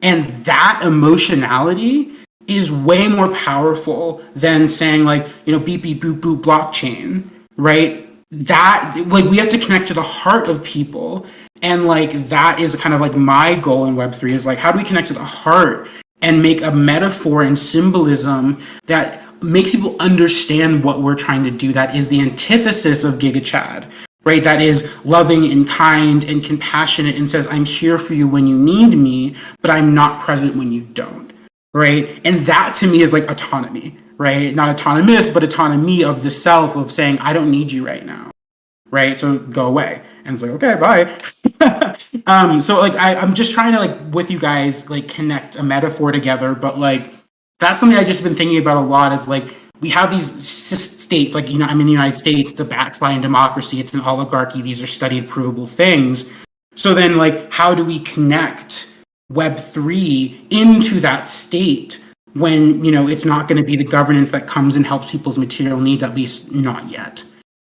And that emotionality is way more powerful than saying like, beep, beep, boop, boop, blockchain, right? That, like, we have to connect to the heart of people. And like, that is kind of like my goal in Web3 is like, how do we connect to the heart and make a metaphor and symbolism that makes people understand what we're trying to do? That is the antithesis of GigaChad, right? That is loving and kind and compassionate and says, I'm here for you when you need me, but I'm not present when you don't, right? And that to me is like autonomy, right? Not autonomous, but autonomy of the self, of saying, I don't need you right now, right? So go away. And it's like, okay, bye. So like, I'm just trying to like, with you guys, like connect a metaphor together, but like, that's something I've just been thinking about a lot is like, we have these states, like, I'm in the United States, it's a backsliding democracy, it's an oligarchy, these are studied, provable things. So then like, how do we connect Web3 into that state when, it's not going to be the governance that comes and helps people's material needs, at least not yet.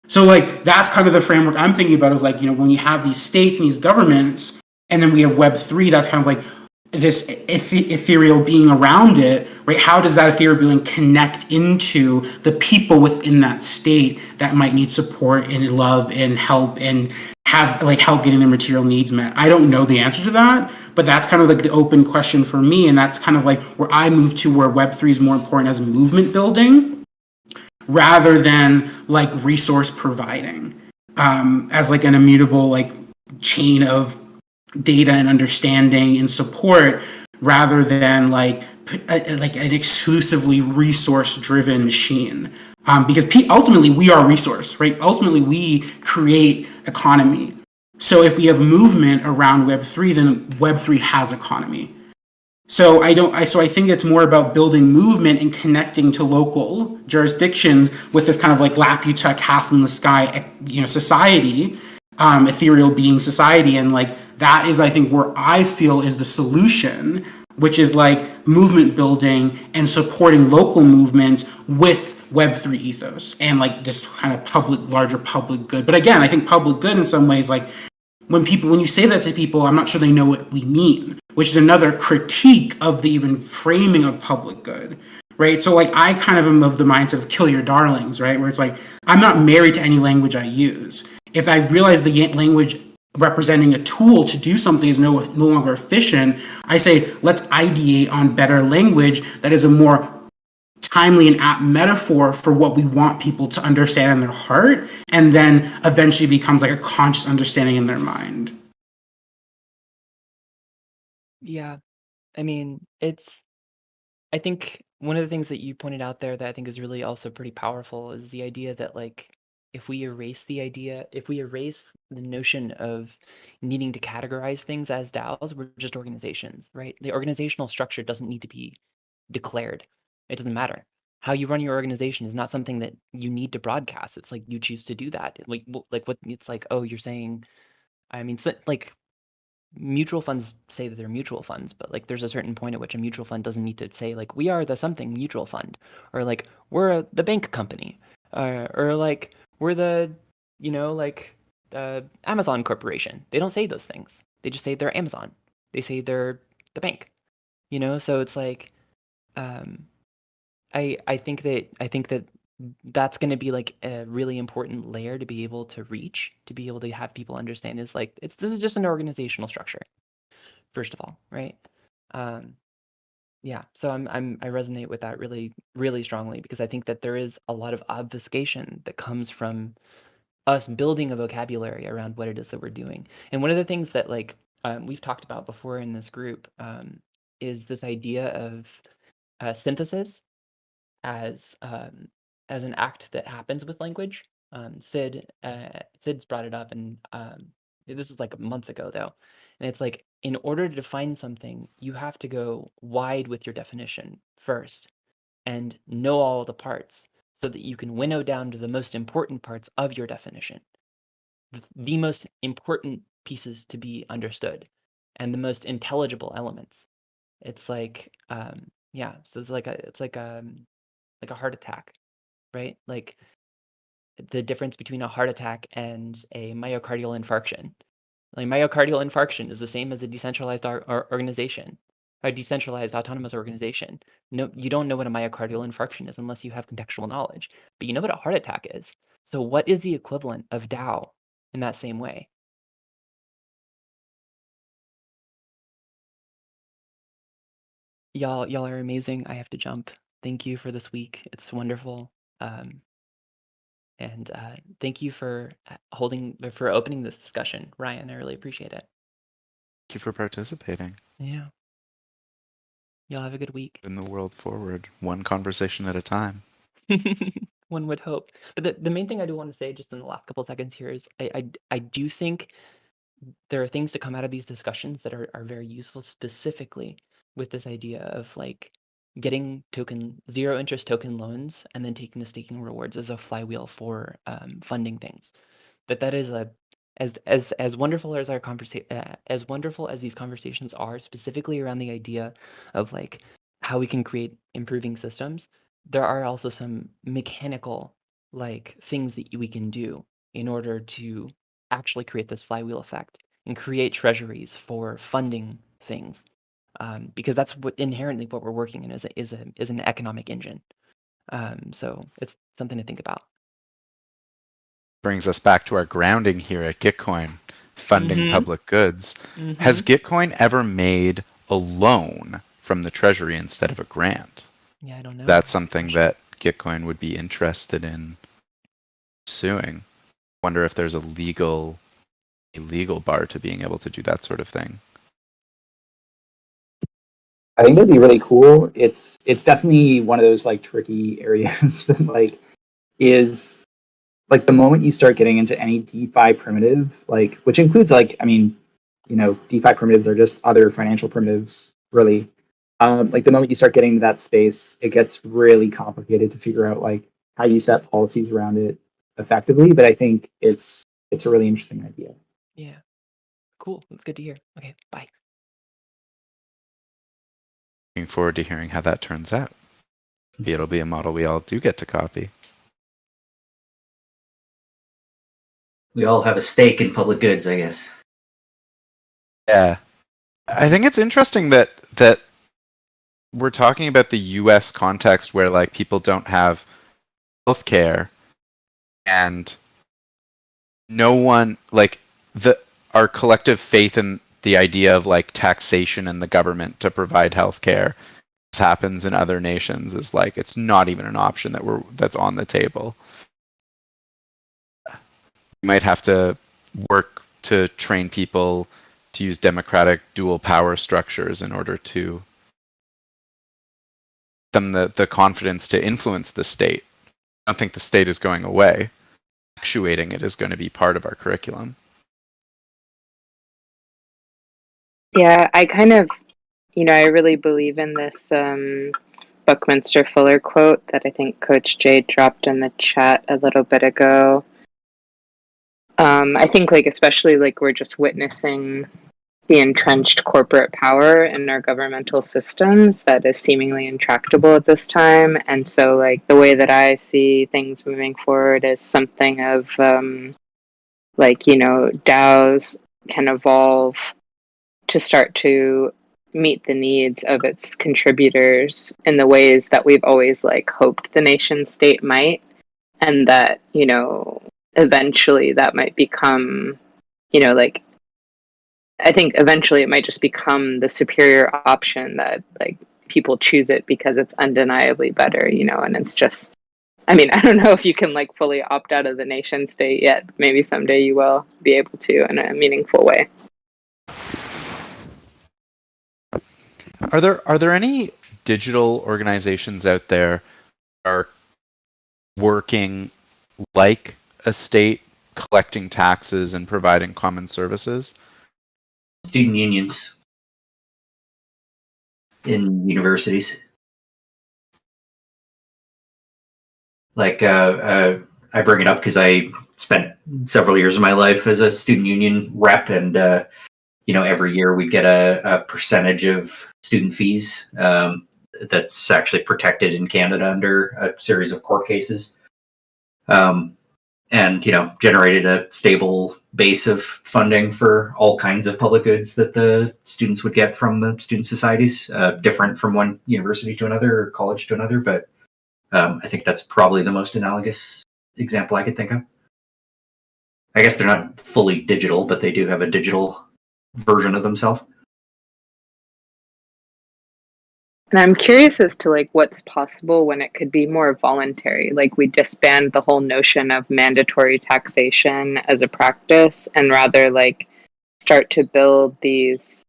So like, that's kind of the framework I'm thinking about is like, when you have these states and these governments, and then we have Web3, that's kind of like this ethereal being around it, right? How does that ethereal being connect into the people within that state that might need support and love and help and have like help getting their material needs met? I don't know the answer to that, but that's kind of like the open question for me. And that's kind of like where I move to, where Web3 is more important as movement building rather than like resource providing. as like an immutable like chain of data and understanding and support, rather than like an exclusively resource-driven machine. Because ultimately we are resource, right? Ultimately we create economy. So if we have movement around Web3, then Web3 has economy. So I think it's more about building movement and connecting to local jurisdictions with this kind of like Laputa castle in the sky, society, ethereal being society. And like, that is, I think, where I feel is the solution, which is like movement building and supporting local movements with Web3 ethos and like this kind of larger public good. But again, I think public good in some ways, like when you say that to people, I'm not sure they know what we mean, which is another critique of the even framing of public good, right? So like I kind of am of the mindset of kill your darlings, right? Where it's like, I'm not married to any language I use. If I realize the language representing a tool to do something is no longer efficient, I say, let's ideate on better language that is a more timely and apt metaphor for what we want people to understand in their heart, and then eventually becomes like a conscious understanding in their mind. Yeah. I mean, I think one of the things that you pointed out there that I think is really also pretty powerful is the idea that like if we erase the notion of needing to categorize things as DAOs, we're just organizations, right? The organizational structure doesn't need to be declared. It doesn't matter. How you run your organization is not something that you need to broadcast. It's like you choose to do that. Like what it's like, oh, you're saying, I mean, like mutual funds say that they're mutual funds, but like there's a certain point at which a mutual fund doesn't need to say like we are the something mutual fund, or like we're the bank company, or like we're the Amazon Corporation. They don't say those things. They just say they're Amazon. They say they're the bank. So it's like I think that that's going to be like a really important layer to be able to reach, to be able to have people understand is like this is just an organizational structure, first of all, right? Yeah, so I resonate with that really, really strongly because I think that there is a lot of obfuscation that comes from us building a vocabulary around what it is that we're doing. And one of the things that like we've talked about before in this group is this idea of synthesis as an act that happens with language. Sid's brought it up, and this is like a month ago though, and it's like in order to define something, you have to go wide with your definition first and know all the parts so that you can winnow down to the most important parts of your definition, the most important pieces to be understood, and the most intelligible elements. It's like yeah, so it's like a heart attack, right? Like the difference between a heart attack and a myocardial infarction. Like myocardial infarction is the same as a decentralized organization, a decentralized autonomous organization. No, you don't know what a myocardial infarction is unless you have contextual knowledge, but you know what a heart attack is. So what is the equivalent of DAO in that same way? Y'all are amazing. I have to jump. Thank you for this week. It's wonderful. And thank you for opening this discussion, Ryan. I really appreciate it. Thank you for participating. Yeah. Y'all have a good week. In the world forward, one conversation at a time. One would hope. But the main thing I do want to say just in the last couple of seconds here is I do think there are things to come out of these discussions that are very useful, specifically with this idea of like getting zero interest token loans and then taking the staking rewards as a flywheel for funding things. That is as wonderful as our as wonderful as these conversations are, specifically around the idea of like how we can create improving systems. There are also some mechanical like things that we can do in order to actually create this flywheel effect and create treasuries for funding things, because that's inherently what we're working in is an economic engine. So it's something to think about. Brings us back to our grounding here at Gitcoin, funding public goods. Has Gitcoin ever made a loan from the treasury instead of a grant? Yeah, I don't know. That's something that Gitcoin would be interested in pursuing. wonder if there's a legal bar to being able to do that sort of thing. I think that'd be really cool. It's definitely one of those like tricky areas that like is like the moment you start getting into any DeFi primitive, like which includes like I mean, you know, DeFi primitives are just other financial primitives, really. Like the moment you start getting into that space, it gets really complicated to figure out like how you set policies around it effectively. But I think it's a really interesting idea. Yeah. Cool. That's good to hear. Okay, bye. Looking forward to hearing how that turns out. Maybe it'll be a model we all do get to copy. We all have a stake in public goods, I guess. Yeah. I think it's interesting that we're talking about the US context where like people don't have healthcare and no one like our collective faith in the idea of like taxation and the government to provide healthcare as happens in other nations is like it's not even an option that's on the table. You might have to work to train people to use democratic dual power structures in order to them the confidence to influence the state. I don't think the state is going away. Actuating it is going to be part of our curriculum. Yeah, I kind of, I really believe in this Buckminster Fuller quote that I think Coach Jay dropped in the chat a little bit ago. I think like especially like we're just witnessing the entrenched corporate power in our governmental systems that is seemingly intractable at this time. And so like the way that I see things moving forward is something of DAOs can evolve to start to meet the needs of its contributors in the ways that we've always like hoped the nation state might, and that eventually that might become I think eventually it might just become the superior option that like people choose it because it's undeniably better, and it's just I mean, I don't know if you can like fully opt out of the nation state yet. Maybe someday you will be able to in a meaningful way. Are there any digital organizations out there that are working like a state, collecting taxes and providing common services? Student unions in universities. Like, I bring it up because I spent several years of my life as a student union rep, and every year we'd get a percentage of student fees that's actually protected in Canada under a series of court cases, and generated a stable base of funding for all kinds of public goods that the students would get from the student societies, different from one university to another or college to another, but I think that's probably the most analogous example I could think of. I guess they're not fully digital, but they do have a digital version of themselves. And I'm curious as to like what's possible when it could be more voluntary. Like we disband the whole notion of mandatory taxation as a practice and rather like start to build these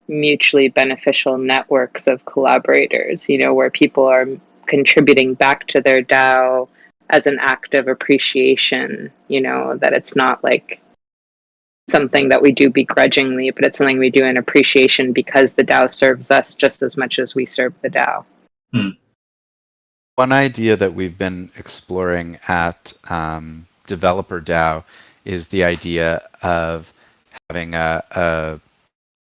mutually beneficial networks of collaborators, where people are contributing back to their DAO as an act of appreciation, that it's not like something that we do begrudgingly, but it's something we do in appreciation because the DAO serves us just as much as we serve the DAO. One idea that we've been exploring at Developer DAO is the idea of having a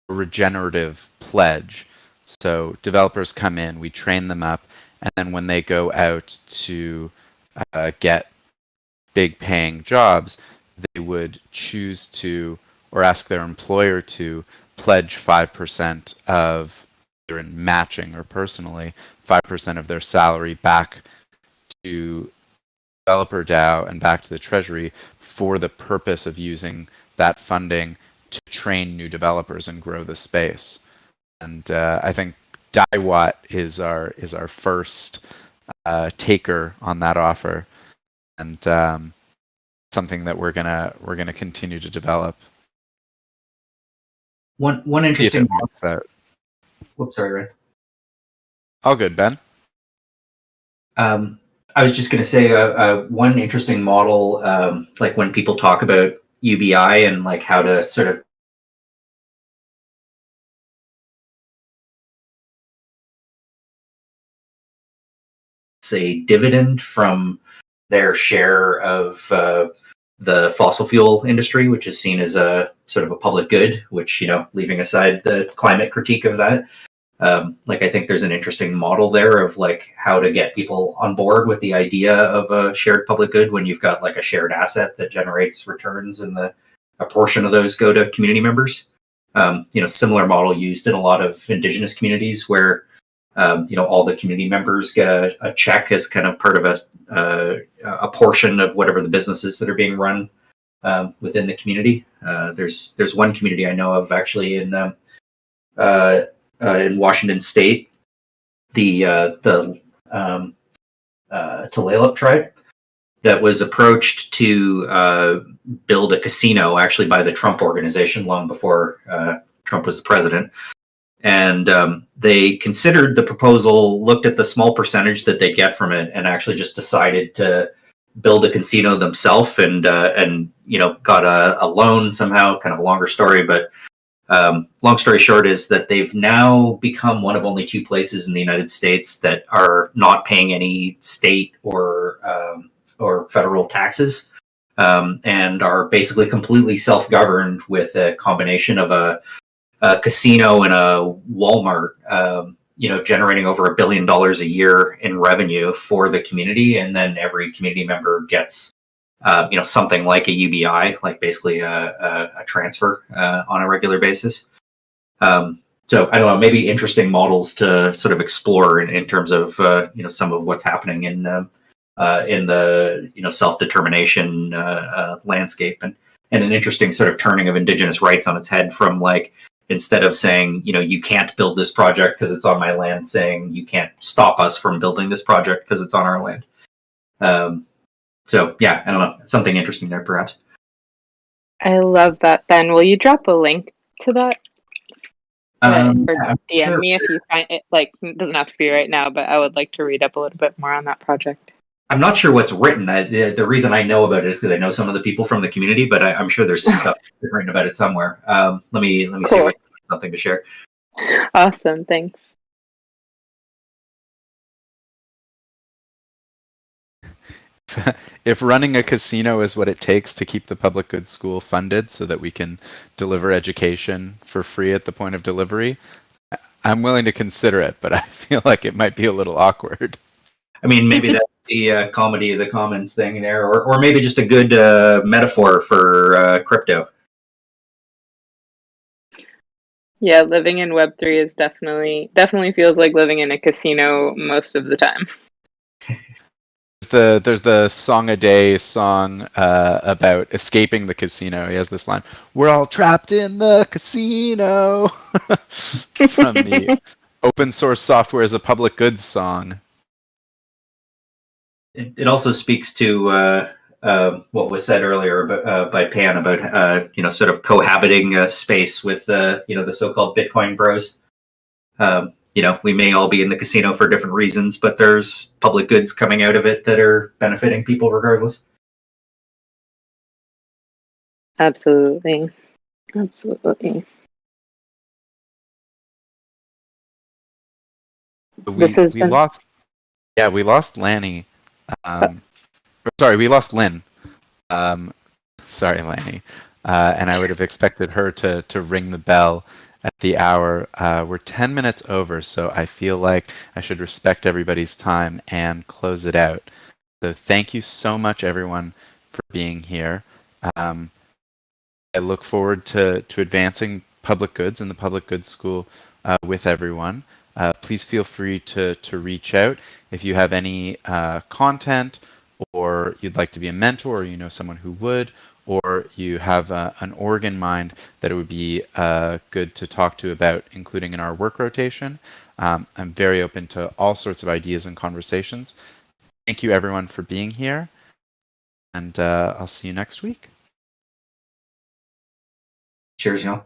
regenerative pledge. So developers come in, we train them up, and then when they go out to get big paying jobs, they would choose to, or ask their employer to, pledge 5% of, either in matching or personally, 5% of their salary back to Developer DAO and back to the Treasury for the purpose of using that funding to train new developers and grow the space. And I think DaiWatt is our first taker on that offer. And something that we're gonna continue to develop. One See if interesting. it works out. Whoops, sorry, Ryan. All good, Ben. I was just going to say one interesting model, like when people talk about UBI and like how to sort of say dividend from their share of the fossil fuel industry, which is seen as a sort of a public good, which, leaving aside the climate critique of that, like I think there's an interesting model there of like how to get people on board with the idea of a shared public good when you've got like a shared asset that generates returns and a portion of those go to community members. Similar model used in a lot of indigenous communities where all the community members get a check as kind of part of a portion of whatever the businesses that are being run within the community. There's one community I know of actually in Washington State, the Tulalip tribe, that was approached to build a casino actually by the Trump organization long before Trump was the president. And they considered the proposal, looked at the small percentage that they get from it, and actually just decided to build a casino themselves and got a loan somehow. Kind of a longer story, but long story short is that they've now become one of only 2 places in the United States that are not paying any state or federal taxes, and are basically completely self-governed with a combination of a casino and a Walmart, generating over $1 billion a year in revenue for the community. And then every community member gets, something like a UBI, like basically a transfer on a regular basis. So I don't know, maybe interesting models to sort of explore in terms of, some of what's happening in the, self-determination landscape, and an interesting sort of turning of Indigenous rights on its head from like, instead of saying, you can't build this project because it's on my land, saying you can't stop us from building this project because it's on our land. So yeah, I don't know, something interesting there perhaps. I love that. Ben, will you drop a link to that? Or DM sure. me if you find it. Like, it doesn't have to be right now, but I would like to read up a little bit more on that project. I'm not sure what's written. The reason I know about it is because I know some of the people from the community, but I'm sure there's stuff written about it somewhere. Let me Cool. see if something to share. Awesome, thanks. If running a casino is what it takes to keep the public good school funded so that we can deliver education for free at the point of delivery, I'm willing to consider it, but I feel like it might be a little awkward. I mean, maybe that's the comedy of the commons thing there, or maybe just a good metaphor for crypto. Yeah, living in Web3 is definitely feels like living in a casino most of the time. There's the Song a Day song about escaping the casino. He has this line, "We're all trapped in the casino," from the Open Source Software as a Public Goods song. It also speaks to what was said earlier by Pan about sort of cohabiting space with the so-called Bitcoin bros. We may all be in the casino for different reasons, but there's public goods coming out of it that are benefiting people regardless. Absolutely. We lost Lanny. We lost Lynn. Sorry, Lanny. And I would have expected her to ring the bell at the hour. We're 10 minutes over, so I feel like I should respect everybody's time and close it out. So thank you so much, everyone, for being here. I look forward to advancing public goods and the public goods school with everyone. Please feel free to reach out if you have any content, or you'd like to be a mentor, or you know someone who would, or you have an org in mind that it would be good to talk to about including in our work rotation. I'm very open to all sorts of ideas and conversations. Thank you everyone for being here. and I'll see you next week. Cheers, y'all.